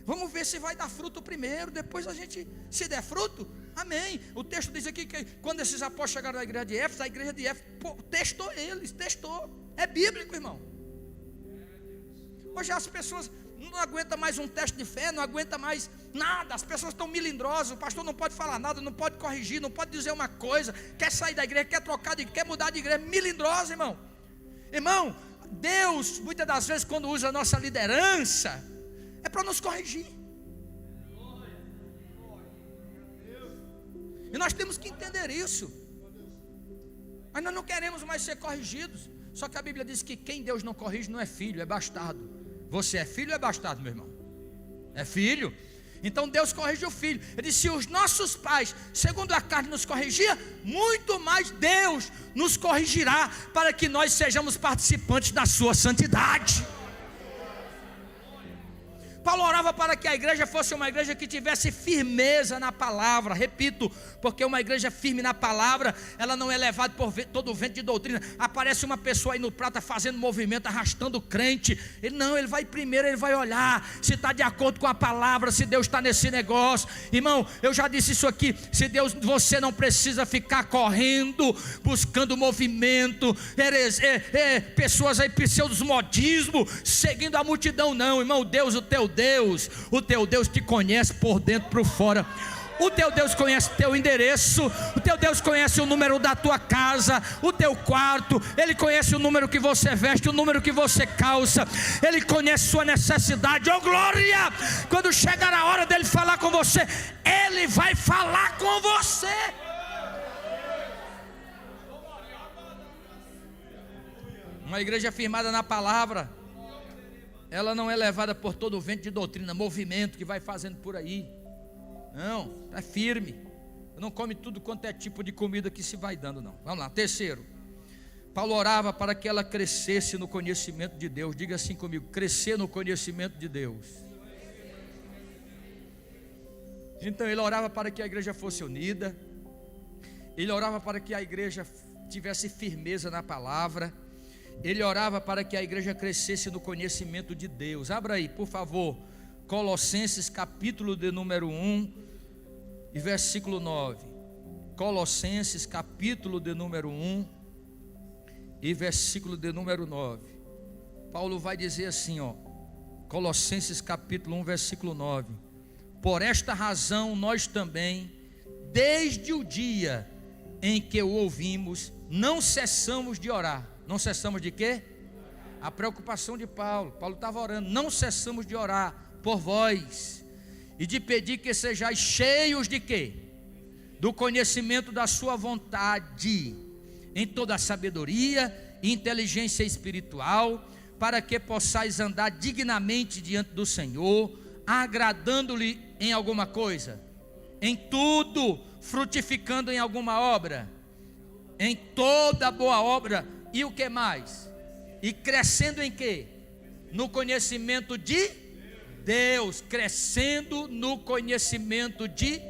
A: Vamos ver se vai dar fruto primeiro. Depois a gente, se der fruto, amém. O texto diz aqui que quando esses apóstolos chegaram na igreja de Éfeso, a igreja de Éfeso testou eles, testou. É bíblico, irmão. Hoje as pessoas não aguentam mais um teste de fé, não aguentam mais nada. As pessoas estão melindrosas. O pastor não pode falar nada, não pode corrigir, não pode dizer uma coisa. Quer sair da igreja, quer trocar de, quer mudar de igreja. Melindrosa, irmão. Irmão, Deus, muitas das vezes, quando usa a nossa liderança, é para nos corrigir. E nós temos que entender isso. Mas nós não queremos mais ser corrigidos. Só que a Bíblia diz que quem Deus não corrige não é filho, é bastardo. Você é filho ou é bastardo, meu irmão? É filho. Então Deus corrige o filho. Ele disse: se os nossos pais, segundo a carne, nos corrigia, muito mais Deus nos corrigirá, para que nós sejamos participantes da sua santidade. Paulo orava para que a igreja fosse uma igreja que tivesse firmeza na palavra. Repito, porque uma igreja firme na palavra, ela não é levada por todo o vento de doutrina. Aparece uma pessoa aí no prata fazendo movimento, arrastando o crente. Ele vai primeiro, ele vai olhar se está de acordo com a palavra, se Deus está nesse negócio. Irmão, eu já disse isso aqui. Se Deus, você não precisa ficar correndo, buscando movimento, pessoas aí, pseudos modismo, seguindo a multidão, não, irmão. Deus, o teu Deus te conhece por dentro e por fora. O teu Deus conhece teu endereço. O teu Deus conhece o número da tua casa, o teu quarto. Ele conhece o número que você veste, o número que você calça. Ele conhece sua necessidade. Oh glória! Quando chegar a hora dele falar com você, Ele vai falar com você. Uma igreja firmada na palavra, ela não é levada por todo o vento de doutrina, movimento que vai fazendo por aí. Não, é firme. Não come tudo quanto é tipo de comida que se vai dando, não. Vamos lá, terceiro. Paulo orava para que ela crescesse no conhecimento de Deus. Diga assim comigo: crescer no conhecimento de Deus. Então ele orava para que a igreja fosse unida. Ele orava para que a igreja tivesse firmeza na palavra. Ele orava para que a igreja crescesse no conhecimento de Deus. Abra aí, por favor, Colossenses capítulo de número 1 e versículo 9. Colossenses capítulo de número 1 e versículo de número 9. Paulo vai dizer assim, ó, Colossenses capítulo 1, versículo 9: Por esta razão nós também, desde o dia em que o ouvimos, não cessamos de orar. Não cessamos de quê? A preocupação de Paulo. Paulo estava orando. Não cessamos de orar por vós e de pedir que sejais cheios de quê? Do conhecimento da sua vontade, em toda a sabedoria e inteligência espiritual, para que possais andar dignamente diante do Senhor, agradando-lhe em alguma coisa, em tudo, frutificando em alguma obra, em toda boa obra, e o que mais? E crescendo em quê? No conhecimento de Deus, crescendo no conhecimento de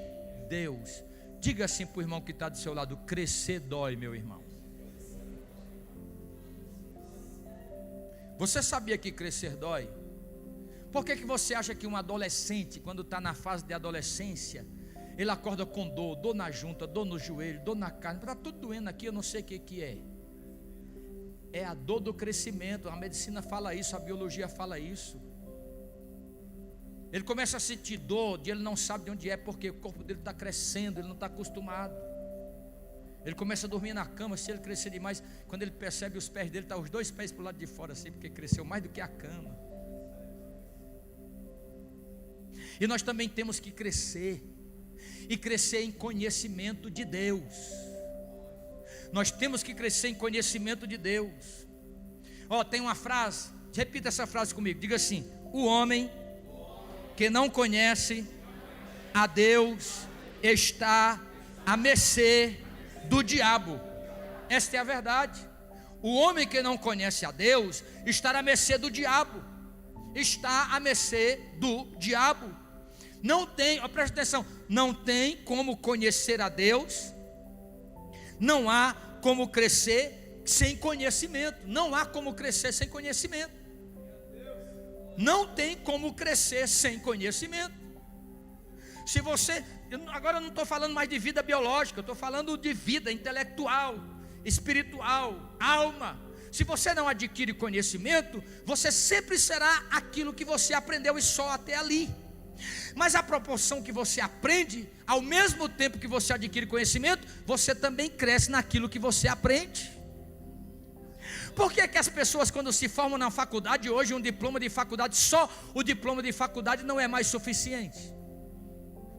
A: Deus. Diga assim para o irmão que está do seu lado: crescer dói, meu irmão. Você sabia que crescer dói? Por que você acha que um adolescente, quando está na fase de adolescência, ele acorda com dor, dor na junta, dor no joelho, dor na carne, está tudo doendo aqui, eu não sei o que é. É a dor do crescimento. A medicina fala isso, a biologia fala isso. Ele começa a sentir dor, ele não sabe de onde é, porque o corpo dele está crescendo, ele não está acostumado. Ele começa a dormir na cama. Se ele crescer demais, quando ele percebe, os pés dele, estão os dois pés para o lado de fora assim, porque cresceu mais do que a cama. E nós também temos que crescer, e crescer em conhecimento de Deus. Nós temos que crescer em conhecimento de Deus. Tem uma frase, repita essa frase comigo, diga assim: o homem que não conhece a Deus está à mercê do diabo. Esta é a verdade. O homem que não conhece a Deus está à mercê do diabo. Está à mercê do diabo. Não tem, presta atenção, não tem como conhecer a Deus. Não há como crescer sem conhecimento. Não há como crescer sem conhecimento. Não tem como crescer sem conhecimento. Se você, agora eu não estou falando mais de vida biológica, eu estou falando de vida intelectual, espiritual, alma. Se você não adquire conhecimento, você sempre será aquilo que você aprendeu e só até ali. Mas a proporção que você aprende, ao mesmo tempo que você adquire conhecimento, você também cresce naquilo que você aprende. Por que as pessoas, quando se formam na faculdade, hoje um diploma de faculdade, só o diploma de faculdade não é mais suficiente?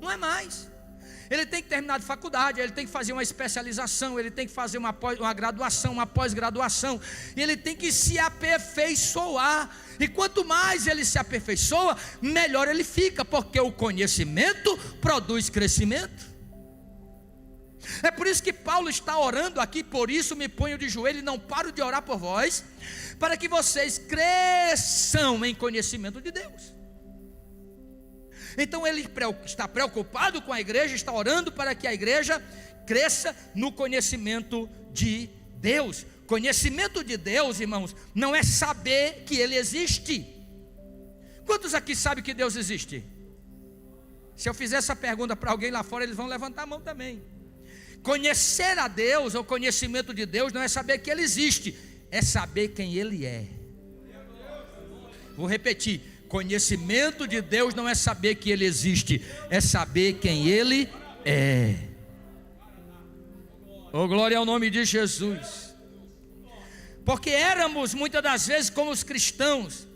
A: Não é mais. Ele tem que terminar de faculdade, ele tem que fazer uma especialização, ele tem que fazer uma graduação, uma pós-graduação, e ele tem que se aperfeiçoar. E quanto mais ele se aperfeiçoa, melhor ele fica, porque o conhecimento produz crescimento. É por isso que Paulo está orando aqui: por isso me ponho de joelho e não paro de orar por vós, para que vocês cresçam em conhecimento de Deus. Então ele está preocupado com a igreja, está orando para que a igreja cresça no conhecimento de Deus. Conhecimento de Deus, irmãos, não é saber que Ele existe. Quantos aqui sabem que Deus existe? Se eu fizer essa pergunta para alguém lá fora, eles vão levantar a mão também. Conhecer a Deus, ou conhecimento de Deus, não é saber que Ele existe, é saber quem Ele é. Vou repetir: conhecimento de Deus não é saber que Ele existe, é saber quem Ele é. Oh, glória ao nome de Jesus. Porque éramos muitas das vezes como os cristãos,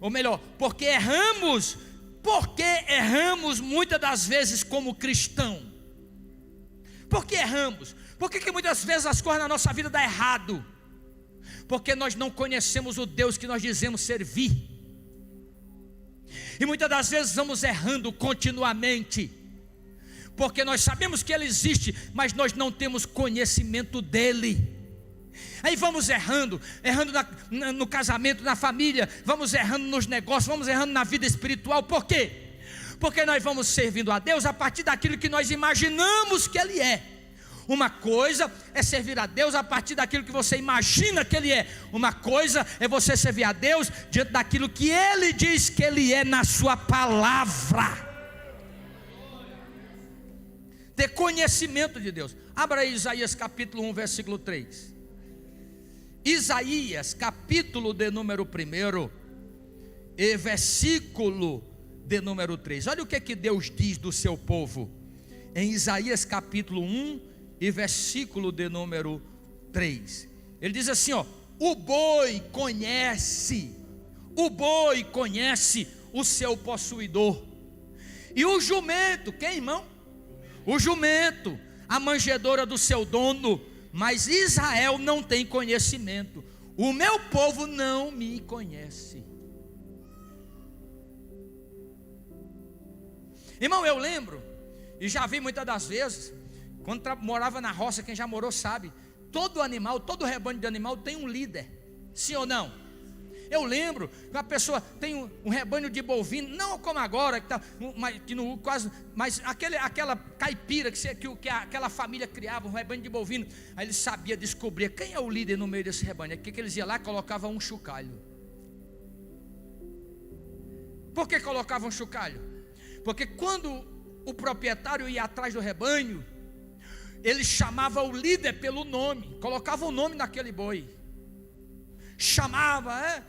A: ou melhor, porque erramos muitas das vezes como cristão. Por que erramos? Por que muitas vezes as coisas na nossa vida dão errado? Porque nós não conhecemos o Deus que nós dizemos servir. E muitas das vezes vamos errando continuamente, porque nós sabemos que Ele existe, mas nós não temos conhecimento dEle. Aí vamos errando no casamento, na família, vamos errando nos negócios, vamos errando na vida espiritual. Por quê? Porque nós vamos servindo a Deus a partir daquilo que nós imaginamos que Ele é. Uma coisa é servir a Deus a partir daquilo que você imagina que Ele é. Uma coisa é você servir a Deus diante daquilo que Ele diz que Ele é na sua palavra. Ter conhecimento de Deus. Abra aí Isaías capítulo 1, versículo 3. Isaías capítulo de número 1 e versículo de número 3. Olha o que Deus diz do seu povo, em Isaías capítulo 1 e versículo de número 3. Ele diz assim, ó: o boi conhece o seu possuidor, e o jumento, quem, irmão? O jumento, a manjedoura do seu dono, mas Israel não tem conhecimento. O meu povo não me conhece. Irmão, eu lembro, e já vi muitas das vezes, quando morava na roça, quem já morou sabe, todo animal, todo rebanho de animal tem um líder, sim ou não? Eu lembro que uma pessoa tem um rebanho de bovino, não como agora, mas aquela caipira que aquela família criava, um rebanho de bovino. Aí ele sabia descobrir quem é o líder no meio desse rebanho. O que eles iam lá? Colocavam um chocalho. Por que colocavam um chocalho? Porque quando o proprietário ia atrás do rebanho, ele chamava o líder pelo nome, colocava o nome naquele boi. Chamava,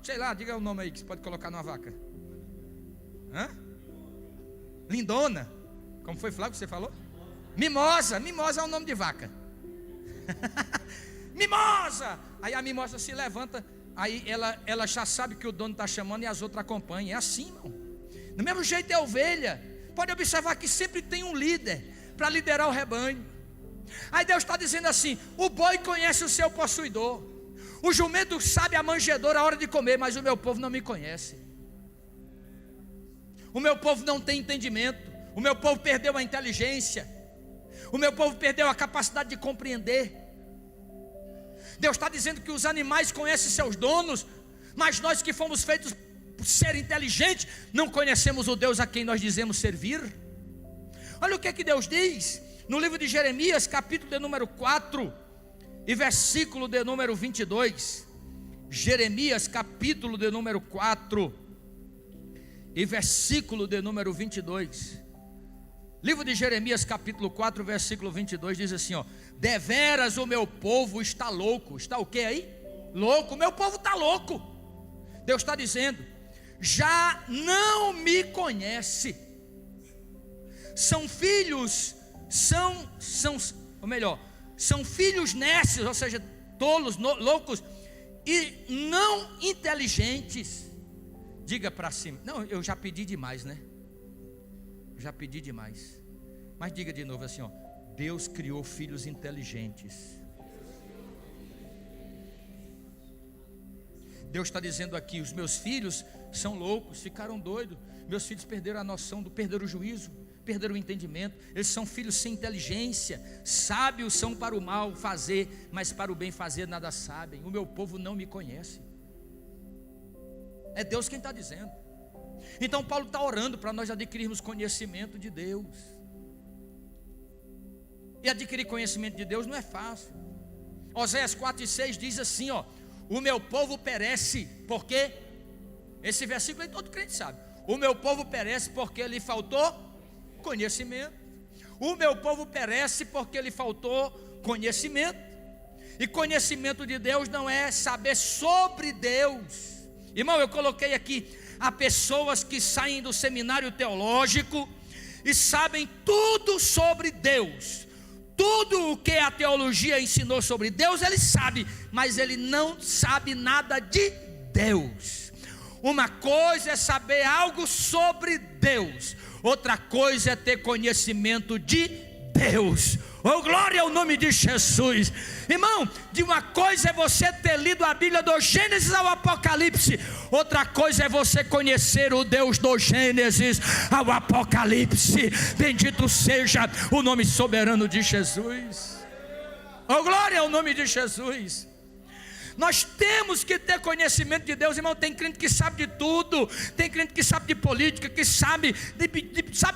A: sei lá, diga o nome aí que você pode colocar numa vaca. Lindona. Como foi, Flávio, que você falou? Mimosa é o nome de vaca. Mimosa. Aí a mimosa se levanta, aí ela já sabe que o dono está chamando e as outras acompanham. É assim, irmão. Do mesmo jeito é ovelha. Pode observar que sempre tem um líder para liderar o rebanho. Aí Deus está dizendo assim: o boi conhece o seu possuidor, o jumento sabe a manjedoura a hora de comer, mas o meu povo não me conhece. O meu povo não tem entendimento. O meu povo perdeu a inteligência. O meu povo perdeu a capacidade de compreender. Deus está dizendo que os animais conhecem seus donos, mas nós que fomos feitos por ser inteligentes, não conhecemos o Deus a quem nós dizemos servir. Olha o que Deus diz no livro de Jeremias, capítulo de número 4 e versículo de número 22. Jeremias, capítulo de número 4 e versículo de número 22. Livro de Jeremias, capítulo 4, versículo 22, diz assim, ó: deveras o meu povo está louco. Está o que aí? Louco. O meu povo está louco. Deus está dizendo: já não me conhece. São filhos, ou melhor, são filhos nécios, ou seja, tolos, loucos e não inteligentes. Diga para cima. Não, eu já pedi demais, né? Já pedi demais. Mas diga de novo assim, ó: Deus criou filhos inteligentes. Deus está dizendo aqui: os meus filhos são loucos, ficaram doidos. Meus filhos perderam a noção, perderam o juízo, perderam o entendimento. Eles são filhos sem inteligência. Sábios são para o mal fazer, mas para o bem fazer nada sabem. O meu povo não me conhece. É Deus quem está dizendo. Então Paulo está orando para nós adquirirmos conhecimento de Deus. E adquirir conhecimento de Deus não é fácil. Oséias 4:6 diz assim, ó: o meu povo perece, porque esse versículo aí todo crente sabe. O meu povo perece porque lhe faltou conhecimento. O meu povo perece porque lhe faltou conhecimento. E conhecimento de Deus não é saber sobre Deus. Irmão, eu coloquei aqui: há pessoas que saem do seminário teológico e sabem tudo sobre Deus. Tudo o que a teologia ensinou sobre Deus, ele sabe, mas ele não sabe nada de Deus. Uma coisa é saber algo sobre Deus, outra coisa é ter conhecimento de Deus. Oh, glória ao nome de Jesus. Irmão, de uma coisa é você ter lido a Bíblia do Gênesis ao Apocalipse, outra coisa é você conhecer o Deus do Gênesis ao Apocalipse. Bendito seja o nome soberano de Jesus. Oh, glória ao nome de Jesus. Nós temos que ter conhecimento de Deus, irmão. Tem crente que sabe de tudo, tem crente que sabe de política, que sabe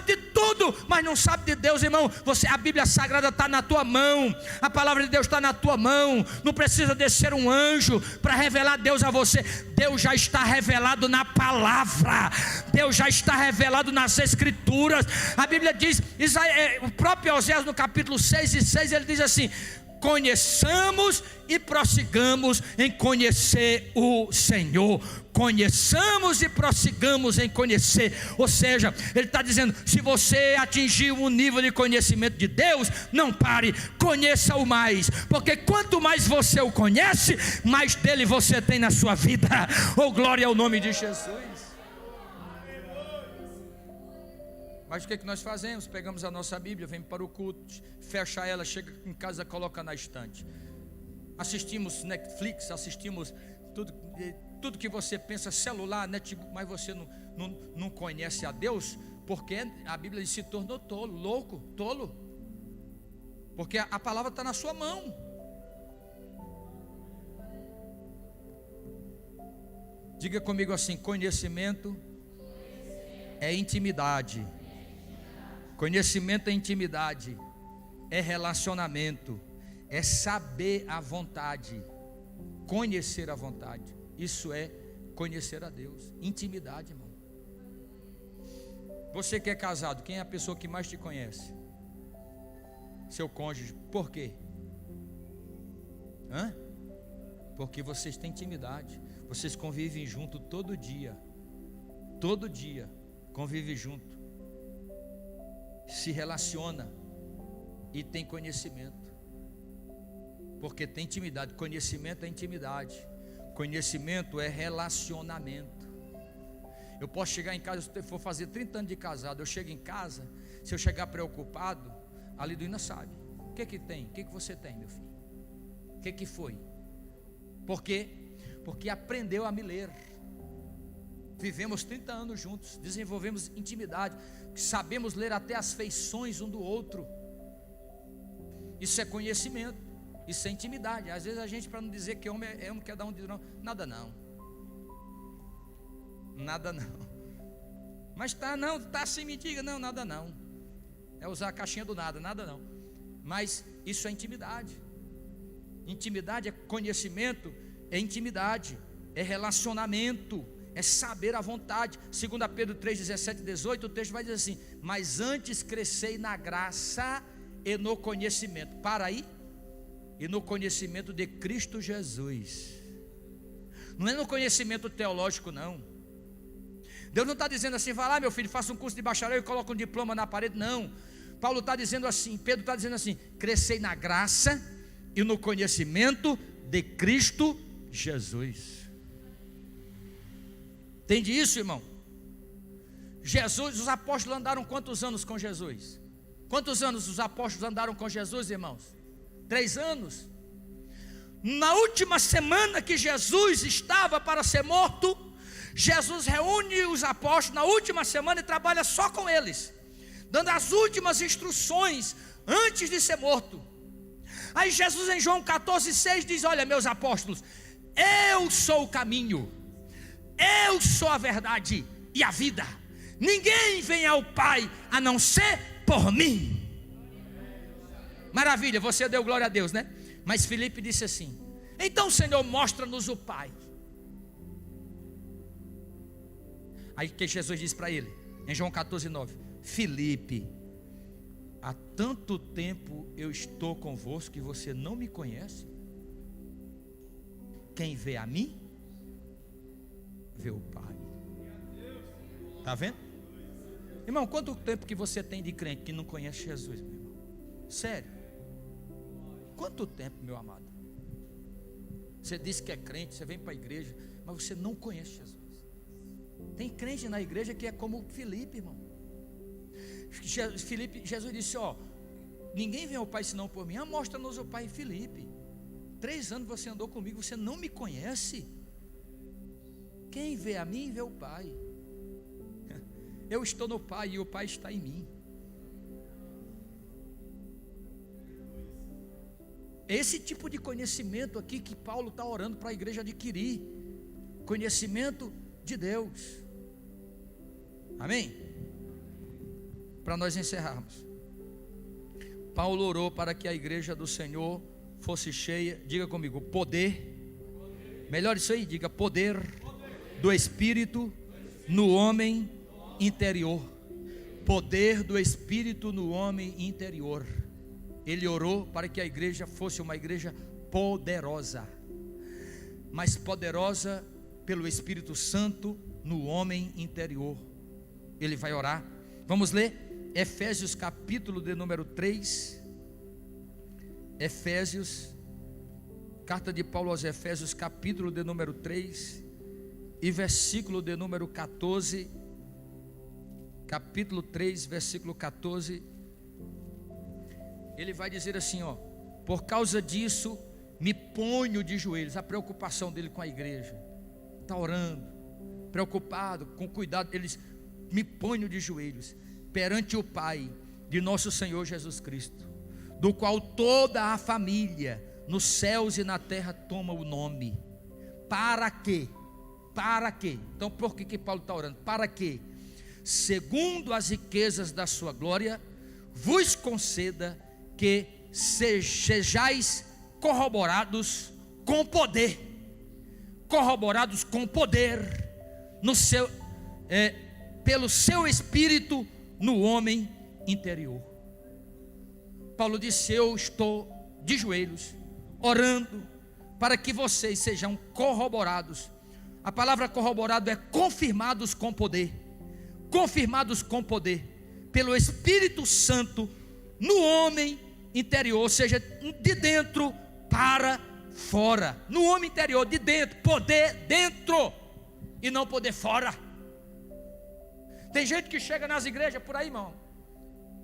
A: de tudo, mas não sabe de Deus, irmão. A Bíblia Sagrada está na tua mão, a palavra de Deus está na tua mão. Não precisa descer um anjo para revelar Deus a você. Deus já está revelado na palavra, Deus já está revelado nas Escrituras. A Bíblia diz, o próprio Oséias no capítulo 6:6, ele diz assim: conheçamos e prossigamos em conhecer o Senhor. Conheçamos e prossigamos em conhecer. Ou seja, ele está dizendo: se você atingiu um nível de conhecimento de Deus, não pare, conheça-o mais, porque quanto mais você o conhece, mais dele você tem na sua vida. Oh, glória ao nome de Jesus. Mas o que nós fazemos? Pegamos a nossa Bíblia, vem para o culto, fecha ela, chega em casa, coloca na estante. Assistimos Netflix, assistimos tudo que você pensa, celular, mas você não conhece a Deus, porque a Bíblia se tornou tolo, porque a palavra está na sua mão. Diga comigo assim: conhecimento é intimidade. Conhecimento é intimidade, é relacionamento, é saber a vontade, conhecer a vontade. Isso é conhecer a Deus, intimidade, irmão. Você que é casado, quem é a pessoa que mais te conhece? Seu cônjuge. Por quê? Porque vocês têm intimidade, vocês convivem junto todo dia convivem junto, se relaciona e tem conhecimento, porque tem intimidade. Conhecimento é intimidade, conhecimento é relacionamento. Eu posso chegar em casa, se eu for fazer 30 anos de casado, eu chego em casa, se eu chegar preocupado, a Liduína sabe: o que tem? O que você tem, meu filho? O que foi? Por quê? Porque aprendeu a me ler. Vivemos 30 anos juntos, desenvolvemos intimidade, sabemos ler até as feições um do outro. Isso é conhecimento, isso é intimidade. Às vezes a gente, para não dizer que homem é homem, quer dar um de não. Nada não. Mas tá assim, me diga, não, nada não. É usar a caixinha do nada não. Mas isso é intimidade. Intimidade é conhecimento, é intimidade, é relacionamento, é saber a vontade. 2 Pedro 3, 17 e 18, o texto vai dizer assim: mas antes crescei na graça e no conhecimento. Para aí. E no conhecimento de Cristo Jesus. Não é no conhecimento teológico, não. Deus não está dizendo assim: vai lá, meu filho, faça um curso de bacharel e coloca um diploma na parede. Não. Paulo está dizendo assim, Pedro está dizendo assim: crescei na graça e no conhecimento de Cristo Jesus. Entende isso, irmão? Jesus, os apóstolos andaram quantos anos com Jesus? Quantos anos os apóstolos andaram com Jesus, irmãos? 3 anos. Na última semana que Jesus estava para ser morto, Jesus reúne os apóstolos na última semana e trabalha só com eles, dando as últimas instruções antes de ser morto. Aí Jesus, em João 14,6 diz: olha, meus apóstolos, eu sou o caminho, eu sou a verdade e a vida. Ninguém vem ao Pai a não ser por mim. Maravilha, você deu glória a Deus, né? Mas Filipe disse assim: então, Senhor, mostra-nos o Pai. Aí que Jesus disse para ele, em João 14,9: Filipe, há tanto tempo eu estou convosco que você não me conhece? Quem vê a mim, vê o Pai. Está vendo? Irmão, quanto tempo que você tem de crente que não conhece Jesus, meu irmão? Sério? Quanto tempo, meu amado? Você diz que é crente, você vem para a igreja, mas você não conhece Jesus. Tem crente na igreja que é como Filipe, irmão. Jesus disse: ó, ninguém vem ao Pai senão por mim. Mostra-nos o Pai. Filipe, 3 anos você andou comigo, você não me conhece? Quem vê a mim, vê o Pai. Eu estou no Pai e o Pai está em mim. Esse tipo de conhecimento aqui que Paulo está orando para a igreja adquirir. Conhecimento de Deus. Amém? Para nós encerrarmos, Paulo orou para que a igreja do Senhor fosse cheia, diga comigo, poder. Melhor isso aí, diga poder do Espírito no homem interior. Poder do Espírito no homem interior. ele orou para que a igreja fosse uma igreja poderosa, mas poderosa pelo Espírito Santo no homem interior. Ele vai orar. Vamos ler Efésios capítulo de número 3. Efésios, carta de Paulo aos Efésios, capítulo de número 3 e versículo de número 14. Capítulo 3, versículo 14. Ele vai dizer assim, ó: por causa disso me ponho de joelhos. A preocupação dele com a igreja, está orando, preocupado, com cuidado. Ele diz: me ponho de joelhos perante o Pai de nosso Senhor Jesus Cristo, do qual toda a família nos céus e na terra toma o nome. Para quê? Para quê? Então por que Paulo está orando? Para quê? Segundo as riquezas da sua glória, vos conceda que sejais corroborados com poder, no seu, pelo seu Espírito no homem interior. Paulo disse: eu estou de joelhos, orando para que vocês sejam corroborados. A palavra corroborado é confirmados com poder, pelo Espírito Santo no homem interior, ou seja, de dentro para fora. No homem interior, de dentro, poder dentro e não poder fora. Tem gente que chega nas igrejas por aí, irmão.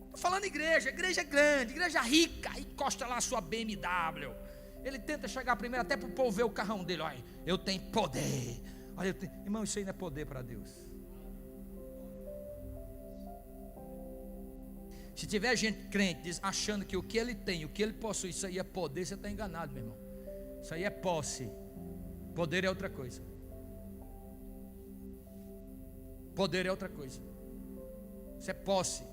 A: Estou falando igreja grande, igreja rica, encosta lá a sua BMW. Ele tenta chegar primeiro até para o povo ver o carrão dele. Olha, eu tenho poder. Olha, irmão, isso aí não é poder para Deus. Se tiver gente crente achando que o que ele tem, o que ele possui, isso aí é poder, você está enganado, meu irmão. Isso aí é posse. Poder é outra coisa. Poder é outra coisa. Isso é posse.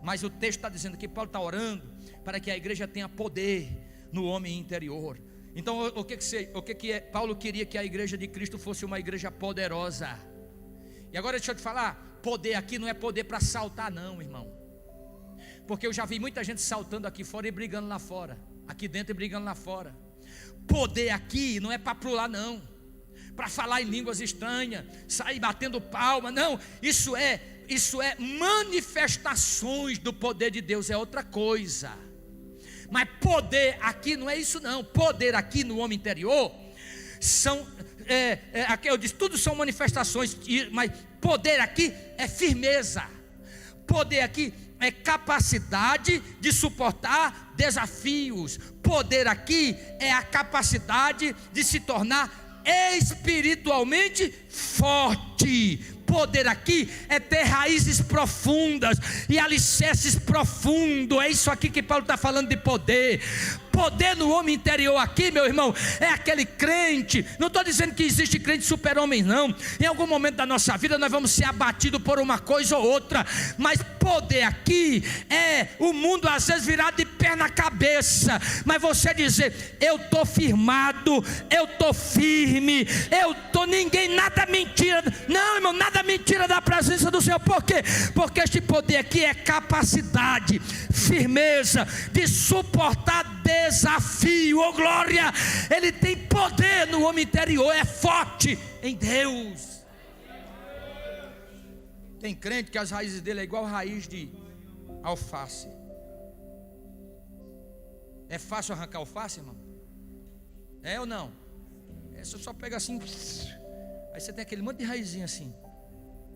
A: Mas o texto está dizendo que Paulo está orando para que a igreja tenha poder no homem interior. Então Paulo queria que a igreja de Cristo fosse uma igreja poderosa. E agora deixa eu te falar, poder aqui não é poder para saltar não, irmão. Porque eu já vi muita gente saltando aqui fora e brigando lá fora, aqui dentro e brigando lá fora. Poder aqui não é para pular não, para falar em línguas estranhas, sair batendo palma, não. Isso é manifestações do poder de Deus, é outra coisa. Mas poder aqui não é isso não. Poder aqui no homem interior são, aqui eu disse, tudo são manifestações, mas poder aqui é firmeza. Poder aqui é capacidade de suportar desafios. Poder aqui é a capacidade de se tornar espiritualmente forte. Poder aqui é ter raízes profundas e alicerces profundos. É isso aqui que Paulo está falando de poder. Poder no homem interior aqui, meu irmão, é aquele crente. Não estou dizendo que existe crente super-homem não. Em algum momento da nossa vida nós vamos ser abatidos por uma coisa ou outra. Mas poder aqui é o mundo às vezes virado de perna cabeça, mas você dizer: eu estou firmado, eu estou firme, ninguém, nada mentira. Não, irmão, nada mentira da presença do Senhor. Por quê? Porque este poder aqui é capacidade, firmeza de suportar desafio. Oh glória, ele tem poder no homem interior, é forte em Deus. Tem crente que as raízes dele é igual raiz de alface. É fácil arrancar alface, irmão? É ou não? Você só pega assim, aí você tem aquele monte de raizinho assim.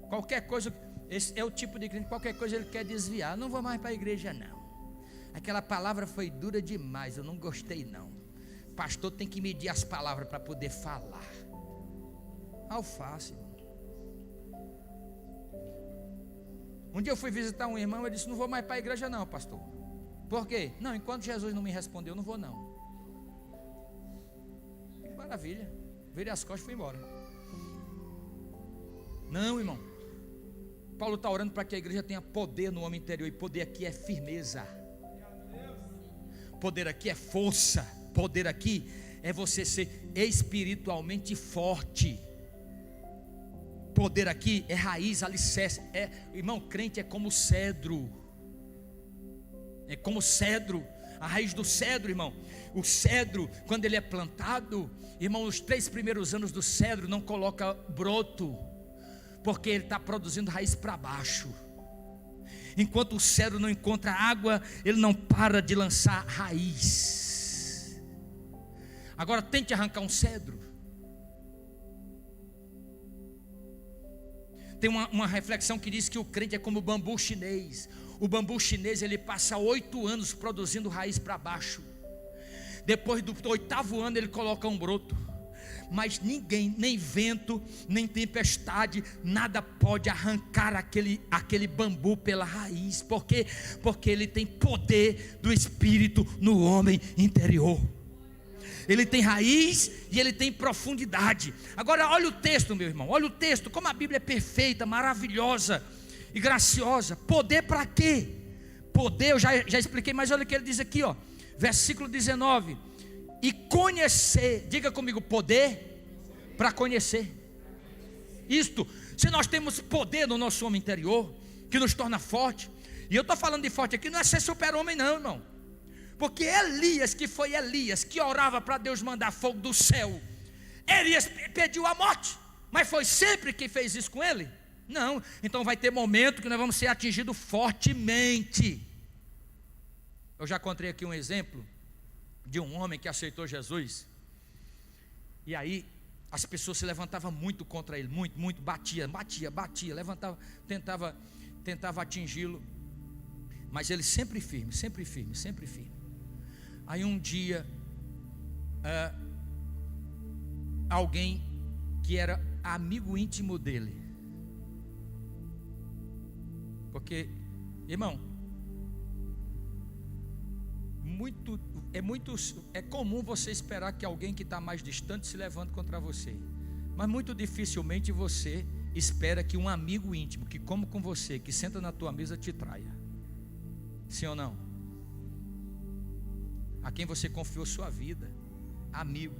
A: Qualquer coisa, esse é o tipo de crente, qualquer coisa ele quer desviar. Não vou mais para a igreja não. Aquela palavra foi dura demais, eu não gostei não. Pastor tem que medir as palavras para poder falar. Alface, irmão. Um dia eu fui visitar um irmão, ele disse: não vou mais para a igreja não, pastor. Por quê? Não, enquanto Jesus não me respondeu, eu não vou não. Que maravilha. Virei as costas e fui embora. Não, irmão. Paulo está orando para que a igreja tenha poder no homem interior. E poder aqui é firmeza. Poder aqui é força. Poder aqui é você ser espiritualmente forte. Poder aqui é raiz, alicerce. Irmão, crente é como cedro. É como cedro. A raiz do cedro, irmão, o cedro, quando ele é plantado, irmão, os 3 primeiros anos do cedro não coloca broto, porque ele está produzindo raiz para baixo. Enquanto o cedro não encontra água, ele não para de lançar raiz. Agora tente arrancar um cedro. Tem uma reflexão que diz que o crente é como o bambu chinês. O bambu chinês, ele passa 8 anos produzindo raiz para baixo. Depois do 8º ano ele coloca um broto. Mas ninguém, nem vento, nem tempestade, nada pode arrancar aquele bambu pela raiz. Por quê? Porque ele tem poder do Espírito no homem interior. Ele tem raiz e ele tem profundidade. Agora olha o texto, meu irmão, olha o texto, como a Bíblia é perfeita, maravilhosa e graciosa. Poder para quê? Poder, eu já expliquei, mas olha o que ele diz aqui, ó, versículo 19. E conhecer, diga comigo, poder para conhecer. Isto, se nós temos poder no nosso homem interior, que nos torna forte, e eu estou falando de forte aqui, não é ser super-homem não, irmão. Porque Elias, que foi Elias, que orava para Deus mandar fogo do céu, Elias pediu a morte, mas foi sempre que fez isso com ele? Não, então vai ter momento que nós vamos ser atingidos fortemente. Eu já contei aqui um exemplo de um homem que aceitou Jesus, e aí as pessoas se levantavam muito contra ele, muito, batia, levantava, tentava atingi-lo, mas ele sempre firme. Aí um dia, alguém que era amigo íntimo dele, porque, irmão, é comum você esperar que alguém que está mais distante se levante contra você, mas muito dificilmente você espera que um amigo íntimo, que come com você, que senta na tua mesa, te traia. Sim ou não? A quem você confiou sua vida, amigo.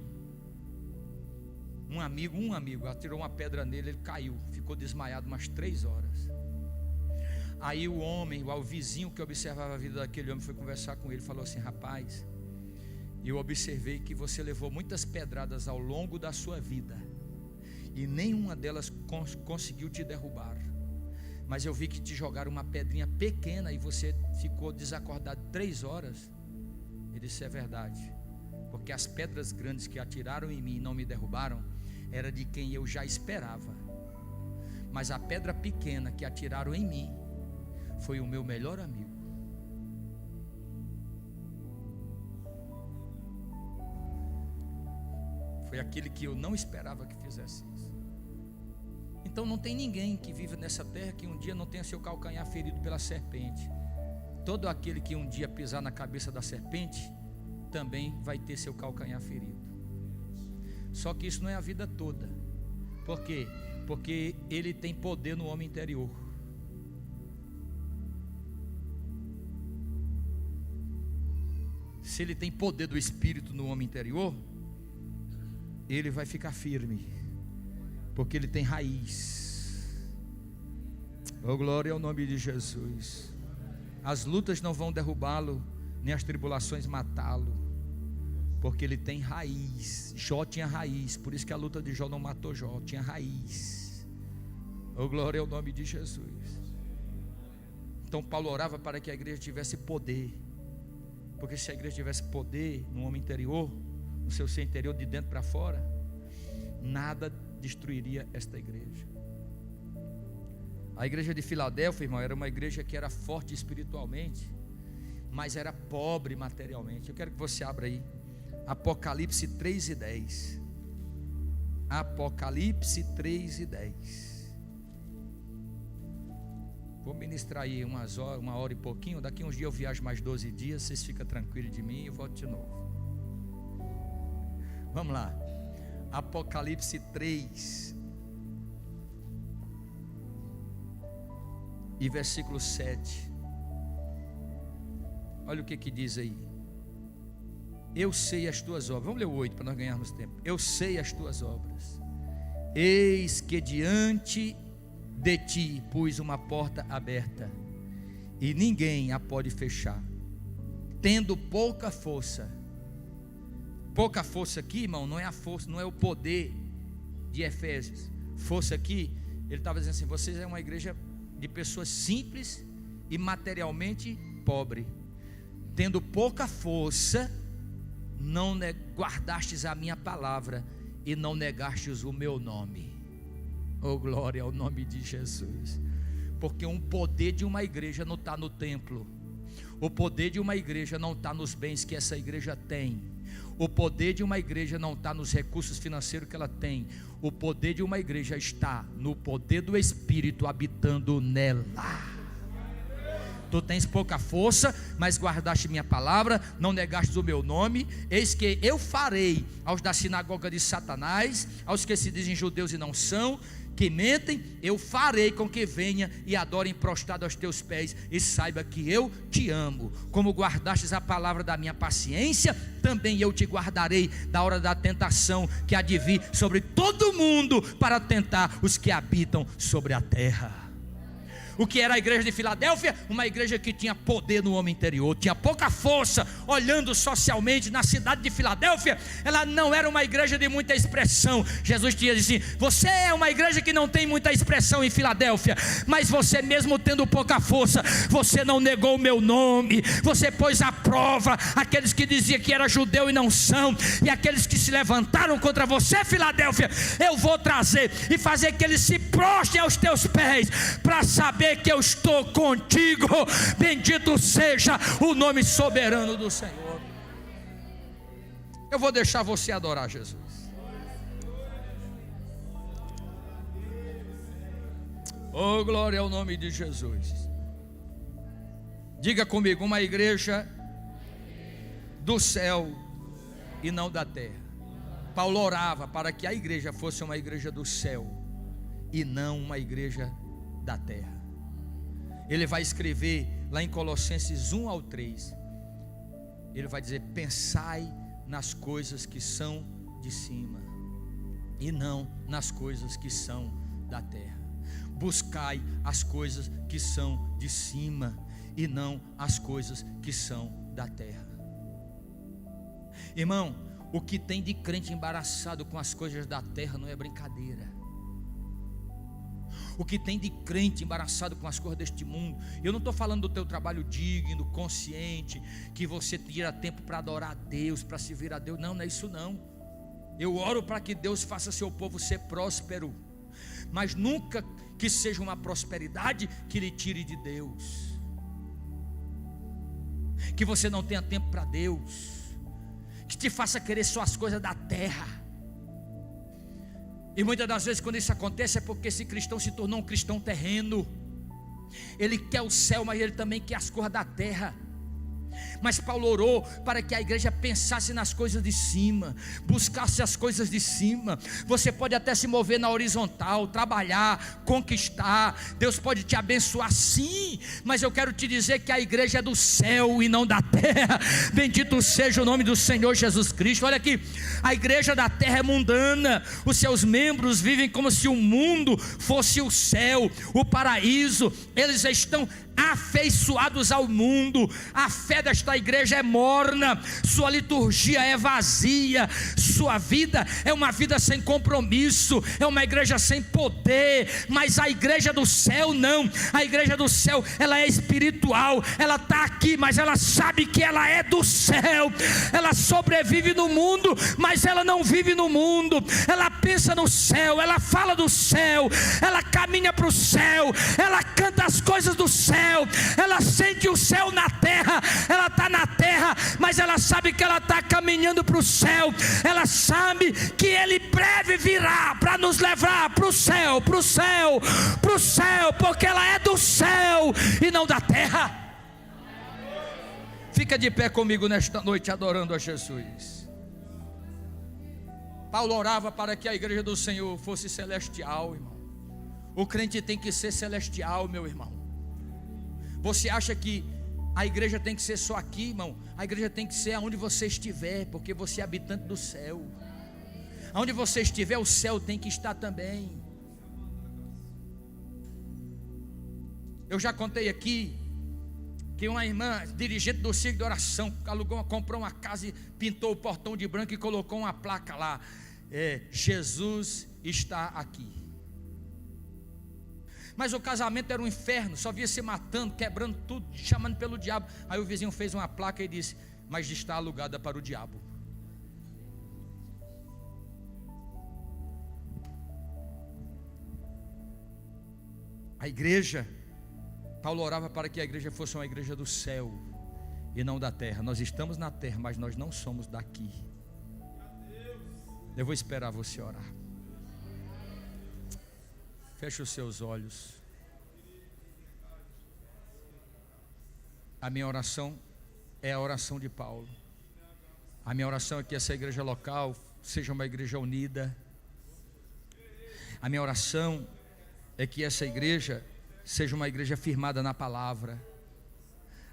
A: Um amigo atirou uma pedra nele, ele caiu, ficou desmaiado umas 3 horas. Aí o vizinho que observava a vida daquele homem foi conversar com ele, falou assim: rapaz, eu observei que você levou muitas pedradas ao longo da sua vida e nenhuma delas conseguiu te derrubar, mas eu vi que te jogaram uma pedrinha pequena e você ficou desacordado 3 horas. Ele disse: é verdade, porque as pedras grandes que atiraram em mim e não me derrubaram era de quem eu já esperava, mas a pedra pequena que atiraram em mim foi o meu melhor amigo. Foi aquele que eu não esperava que fizesse isso. Então não tem ninguém que vive nessa terra que um dia não tenha seu calcanhar ferido pela serpente. Todo aquele que um dia pisar na cabeça da serpente também vai ter seu calcanhar ferido. Só que isso não é a vida toda. Por quê? Porque ele tem poder no homem interior. Se ele tem poder do Espírito no homem interior, ele vai ficar firme, porque ele tem raiz. Oh, glória ao nome de Jesus. As lutas não vão derrubá-lo, nem as tribulações matá-lo, porque ele tem raiz. Jó tinha raiz, por isso que a luta de Jó não matou Jó, tinha raiz. Oh, glória ao nome de Jesus. Então Paulo orava para que a igreja tivesse poder, porque se a igreja tivesse poder no homem interior, no seu ser interior, de dentro para fora, nada destruiria esta igreja. A igreja de Filadélfia, irmão, era uma igreja que era forte espiritualmente, mas era pobre materialmente. Eu quero que você abra aí Apocalipse 3:10. Apocalipse 3:10. Vou ministrar aí uma hora e pouquinho. Daqui uns dias eu viajo mais 12 dias. Vocês ficam tranquilos de mim e eu volto de novo. Vamos lá. Apocalipse 3 e versículo 7. Olha o que diz aí. Eu sei as tuas obras. Vamos ler o 8 para nós ganharmos tempo. Eu sei as tuas obras. Eis que diante de ti pus uma porta aberta, e ninguém a pode fechar. tendo pouca força. Pouca força aqui, irmão, não é a força, não é o poder de Efésios. Força aqui, ele estava dizendo assim: vocês é uma igreja de pessoas simples e materialmente pobre. Tendo pouca força, não guardastes a minha palavra e não negastes o meu nome. Oh, glória ao nome de Jesus. Porque o poder de uma igreja não está no templo. O poder de uma igreja não está nos bens que essa igreja tem. O poder de uma igreja não está nos recursos financeiros que ela tem. O poder de uma igreja está no poder do Espírito habitando nela. Tu tens pouca força, mas guardaste minha palavra, não negastes o meu nome. Eis que eu farei aos da sinagoga de Satanás, aos que se dizem judeus e não são, que mentem, eu farei com que venha e adorem prostrado aos teus pés, e saiba que eu te amo. Como guardastes a palavra da minha paciência, também eu te guardarei da hora da tentação que há de vir sobre todo mundo, para tentar os que habitam sobre a terra. O que era a igreja de Filadélfia? Uma igreja que tinha poder no homem interior, tinha pouca força. Olhando socialmente na cidade de Filadélfia, ela não era uma igreja de muita expressão. Jesus tinha dito assim: você é uma igreja que não tem muita expressão em Filadélfia, mas você mesmo tendo pouca força, você não negou o meu nome. Você pôs à prova aqueles que diziam que era judeu e não são, e aqueles que se levantaram contra você, Filadélfia. Eu vou trazer e fazer que eles se prostrem aos teus pés, para saber que eu estou contigo. Bendito seja o nome soberano do Senhor. Eu vou deixar você adorar Jesus. Oh, glória ao nome de Jesus. Diga comigo: uma igreja do céu e não da terra. Paulo orava para que a igreja fosse uma igreja do céu e não uma igreja da terra. Ele vai escrever lá em Colossenses 1 ao 3. Ele vai dizer: pensai nas coisas que são de cima e não nas coisas que são da terra. Buscai as coisas que são de cima e não as coisas que são da terra. Irmão, o que tem de crente embaraçado com as coisas da terra não é brincadeira. O que tem de crente embaraçado com as coisas deste mundo. Eu não estou falando do teu trabalho digno, consciente, que você tira tempo para adorar a Deus, para servir a Deus. Não, não é isso não. Eu oro para que Deus faça seu povo ser próspero, mas nunca que seja uma prosperidade que lhe tire de Deus, que você não tenha tempo para Deus, que te faça querer só as coisas da terra. E muitas das vezes quando isso acontece é porque esse cristão se tornou um cristão terreno. Ele quer o céu, mas ele também quer as coisas da terra. Mas Paulo orou para que a igreja pensasse nas coisas de cima, buscasse as coisas de cima. Você pode até se mover na horizontal, trabalhar, conquistar. Deus pode te abençoar sim, mas eu quero te dizer que a igreja é do céu e não da terra. Bendito seja o nome do Senhor Jesus Cristo. Olha aqui, a igreja da terra é mundana. Os seus membros vivem como se o mundo fosse o céu, o paraíso. Eles estão afeiçoados ao mundo. A fé desta igreja é morna, sua liturgia é vazia, sua vida é uma vida sem compromisso, é uma igreja sem poder. Mas a igreja do céu não. A igreja do céu, ela é espiritual, ela está aqui, mas ela sabe que ela é do céu. Ela sobrevive no mundo, mas ela não vive no mundo. Ela pensa no céu, ela fala do céu, ela caminha para o céu, ela canta as coisas do céu, ela sente o céu na terra. Ela está na terra, mas ela sabe que ela está caminhando para o céu. Ela sabe que Ele breve virá para nos levar para o céu, para o céu, para o céu, porque ela é do céu e não da terra. Fica de pé comigo nesta noite adorando a Jesus. Paulo orava para que a igreja do Senhor fosse celestial, irmão. O crente tem que ser celestial, meu irmão. Você acha que a igreja tem que ser só aqui, irmão? A igreja tem que ser aonde você estiver, porque você é habitante do céu. Aonde você estiver, o céu tem que estar também. Eu já contei aqui que uma irmã, dirigente do círculo de oração, comprou uma casa e pintou o portão de branco e colocou uma placa lá: Jesus está aqui. Mas o casamento era um inferno, só via se matando, quebrando tudo, chamando pelo diabo. Aí o vizinho fez uma placa e disse: mas está alugada para o diabo. A igreja, Paulo orava para que a igreja fosse uma igreja do céu e não da terra. Nós estamos na terra, mas nós não somos daqui. Eu vou esperar você orar. Feche os seus olhos. A minha oração é a oração de Paulo. A minha oração é que essa igreja local seja uma igreja unida. A minha oração é que essa igreja seja uma igreja firmada na palavra.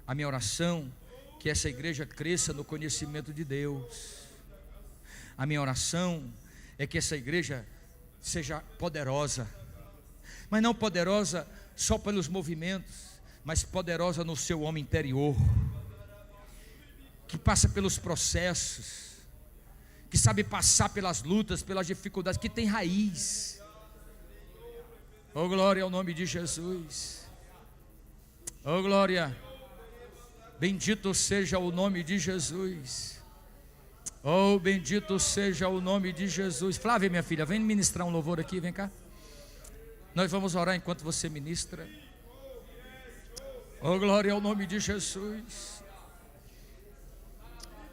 A: A minha oração é que essa igreja cresça no conhecimento de Deus. A minha oração é que essa igreja seja poderosa, mas não poderosa só pelos movimentos, mas poderosa no seu homem interior, que passa pelos processos, que sabe passar pelas lutas, pelas dificuldades, que tem raiz. Oh, glória ao nome de Jesus. Oh, glória. Bendito seja o nome de Jesus. Oh, bendito seja o nome de Jesus. Flávia, minha filha, vem ministrar um louvor aqui, vem cá. Nós vamos orar enquanto você ministra. Oh, glória ao nome de Jesus.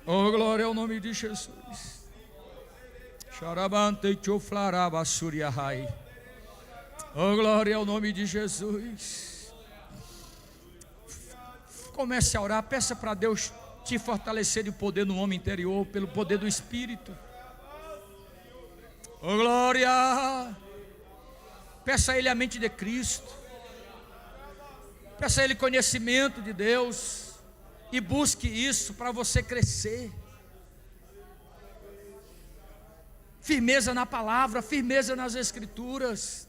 A: Oh, glória ao nome de Jesus. Xarabante choflaraba suriahai. Oh, glória ao nome de Jesus. Comece a orar, peça para Deus te fortalecer de poder no homem interior, pelo poder do Espírito. Oh, glória. Peça a Ele a mente de Cristo. Peça a Ele conhecimento de Deus. E busque isso para você crescer. Firmeza na palavra, firmeza nas Escrituras,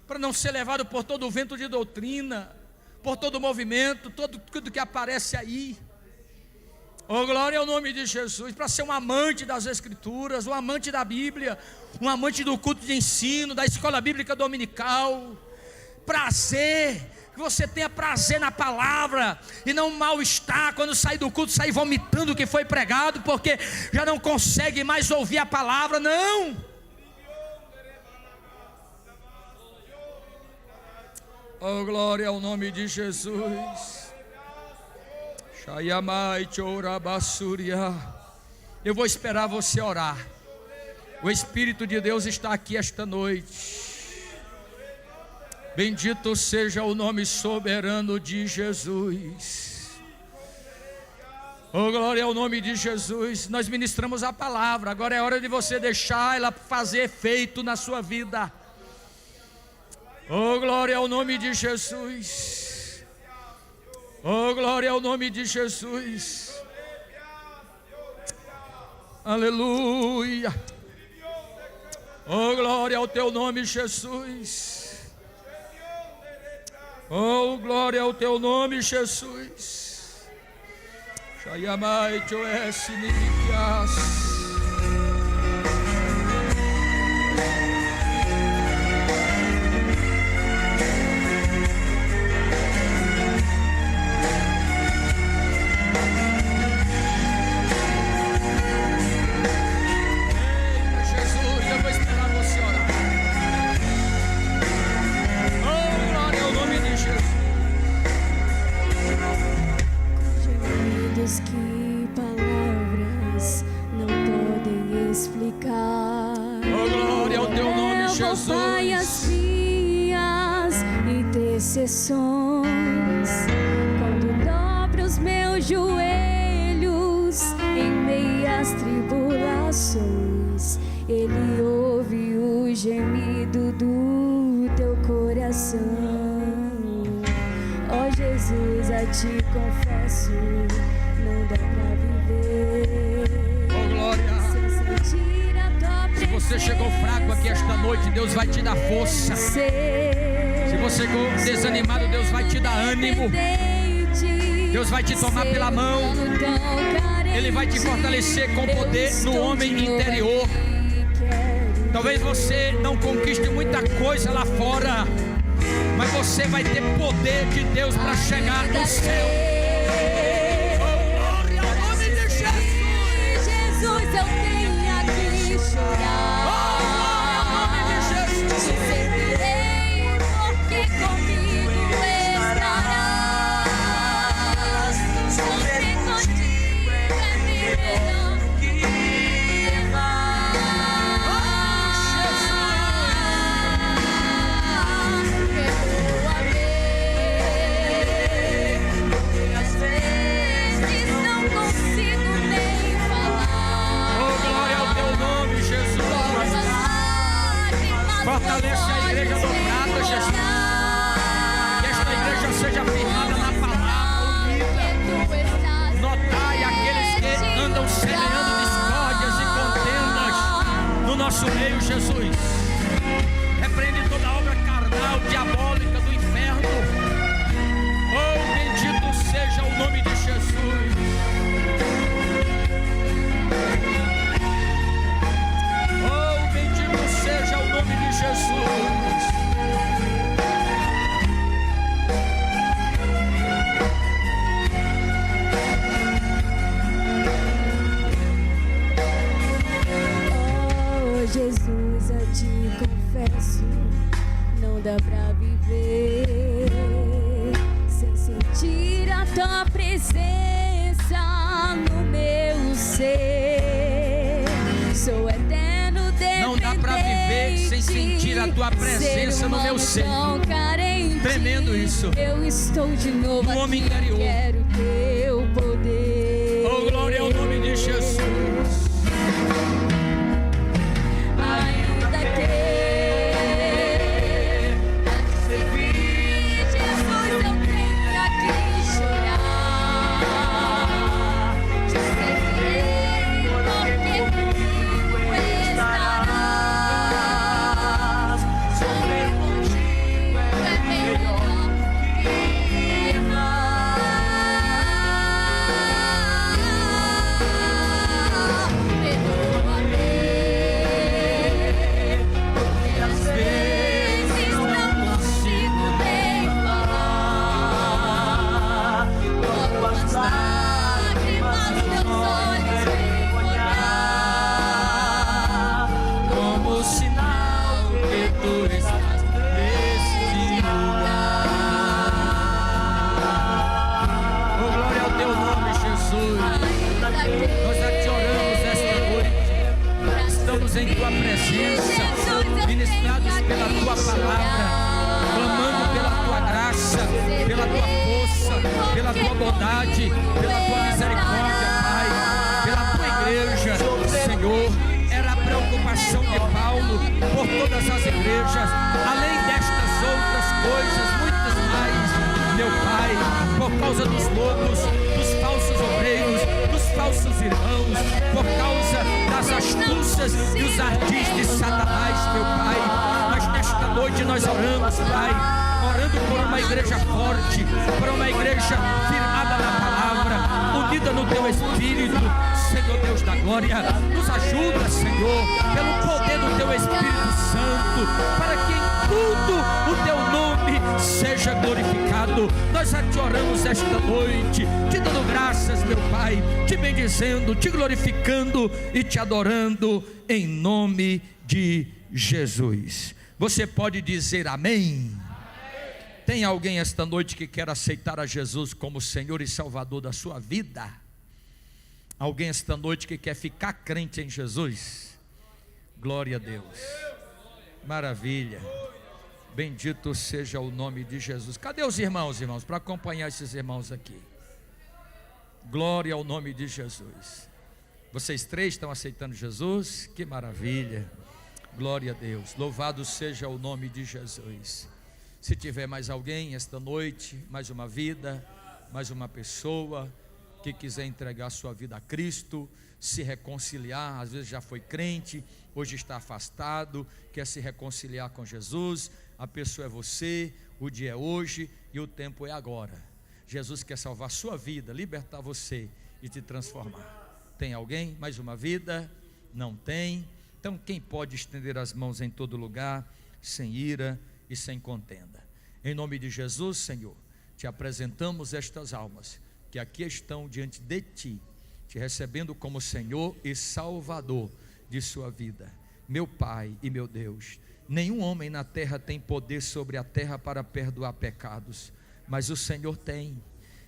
A: para não ser levado por todo o vento de doutrina, por todo o movimento, tudo que aparece aí. Oh, glória ao nome de Jesus. Para ser um amante das Escrituras, um amante da Bíblia, um amante do culto de ensino, da escola bíblica dominical. Prazer, que você tenha prazer na palavra e não mal-estar quando sair do culto, sair vomitando o que foi pregado, porque já não consegue mais ouvir a palavra. Não. Oh, glória ao nome de Jesus. Eu vou esperar você orar. O Espírito de Deus está aqui esta noite. Bendito seja o nome soberano de Jesus. Oh, glória ao nome de Jesus. Nós ministramos a palavra. Agora é hora de você deixar ela fazer efeito na sua vida. Oh, glória ao nome de Jesus. Oh, glória ao nome de Jesus. Aleluia. Oh, glória ao teu nome, Jesus. Oh, glória ao teu nome, Jesus. Shayamai Joes Nimikias.
B: Que palavras não podem explicar.
A: Oh, glória ao teu nome, Jesus.
B: Pai, as minhas intercessões, quando dobro os meus joelhos em meias tribulações, Ele ouve o gemido do teu coração. Ó Jesus, a ti confesso, não dá pra viver.
A: Oh, glória.
B: Se
A: você chegou fraco aqui esta noite, Deus vai te dar força. Se você ficou desanimado, Deus vai te dar ânimo. Deus vai te tomar pela mão. Ele vai te fortalecer com poder no homem interior. Talvez você não conquiste muita coisa lá fora, mas você vai ter poder de Deus para chegar no céu. Oh, glória ao nome de Jesus.
B: Jesus, eu tenho a que chorar.
A: Oh, glória ao nome de Jesus.
B: Te servirei, porque comigo estarás. Porque contigo é melhor que
A: fortalece a igreja dobrada, Jesus. Que esta igreja seja firmada na palavra, unida. Notai aqueles que andam semeando discórdias e contendas no nosso meio, Jesus. Repreende toda obra carnal, diabólica do inferno. Oh, bendito seja o nome de Jesus. Seja o nome de Jesus.
B: Oh, Jesus, eu te confesso, não dá pra viver sem sentir a tua presença no meu ser. Sou eterno.
A: Não dá pra viver sem sentir a tua presença no meu ser. Tremendo isso.
B: Eu estou de novo
A: no homem
B: aqui,
A: interior.
B: quero teu poder.
A: Oh, glória ao nome de Jesus.
B: Ainda que Jesus, eu tenho que chorar. Te servirei, porque comigo estarás. Sofrer contigo é melhor que
A: em tua presença, ministrados pela tua palavra, clamando pela tua graça, pela tua força, pela tua bondade, pela tua misericórdia, Pai, pela tua igreja, Senhor. Era a preocupação de Paulo por todas as igrejas, além destas outras coisas, muitas mais, meu Pai, por causa dos lobos, dos falsos obreiros, dos falsos irmãos, por causa das astúcias e os ardis de Satanás, meu Pai. Mas nesta noite nós oramos, Pai, orando por uma igreja forte, por uma igreja firmada na palavra, unida no teu Espírito, Senhor Deus da glória. Nos ajuda, Senhor, pelo poder do teu Espírito Santo, para que em tudo o teu nome seja glorificado. Nós já te oramos esta noite, te dando graças, meu Pai, te bendizendo, te glorificando e te adorando em nome de Jesus. Você pode dizer amém? Tem alguém esta noite que quer aceitar a Jesus como Senhor e Salvador da sua vida? Alguém esta noite que quer ficar crente em Jesus? Glória a Deus. Maravilha. Bendito seja o nome de Jesus. Cadê os irmãos, para acompanhar esses irmãos aqui? Glória ao nome de Jesus. Vocês três estão aceitando Jesus? Que maravilha. Glória a Deus. Louvado seja o nome de Jesus. Se tiver mais alguém esta noite, mais uma vida, mais uma pessoa que quiser entregar sua vida a Cristo, se reconciliar, às vezes já foi crente, hoje está afastado, quer se reconciliar com Jesus, a pessoa é você, O dia é hoje e o tempo é agora. Jesus quer salvar sua vida, libertar você e te transformar. Tem alguém? Mais uma vida? Não tem? Então quem pode estender as mãos em todo lugar, sem ira e sem contenda? Em nome de Jesus, Senhor, te apresentamos estas almas que aqui estão diante de ti, te recebendo como Senhor e Salvador de sua vida. Meu Pai e meu Deus, nenhum homem na terra tem poder sobre a terra para perdoar pecados, mas o Senhor tem.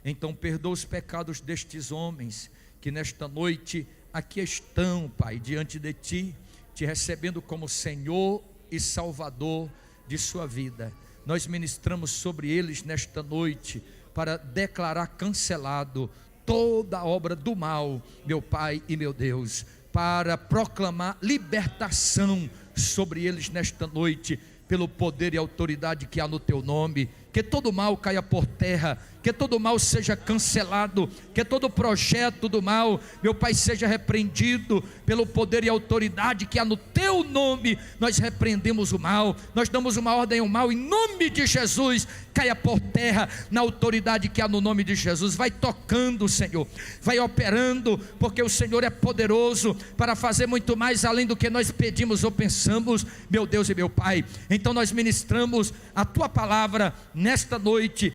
A: Então perdoa os pecados destes homens que nesta noite aqui estão, Pai, diante de ti, te recebendo como Senhor e Salvador de sua vida. Nós ministramos sobre eles nesta noite para declarar cancelado toda obra do mal, meu Pai e meu Deus, para proclamar libertação sobre eles nesta noite, pelo poder e autoridade que há no teu nome. Que todo mal caia por terra, que todo mal seja cancelado, que todo projeto do mal, meu Pai, seja repreendido pelo poder e autoridade que há no teu nome. Nós repreendemos o mal, nós damos uma ordem ao mal em nome de Jesus. Caia por terra na autoridade que há no nome de Jesus. Vai tocando, Senhor, vai operando, porque o Senhor é poderoso para fazer muito mais além do que nós pedimos ou pensamos, meu Deus e meu Pai. Então nós ministramos a tua palavra nesta noite,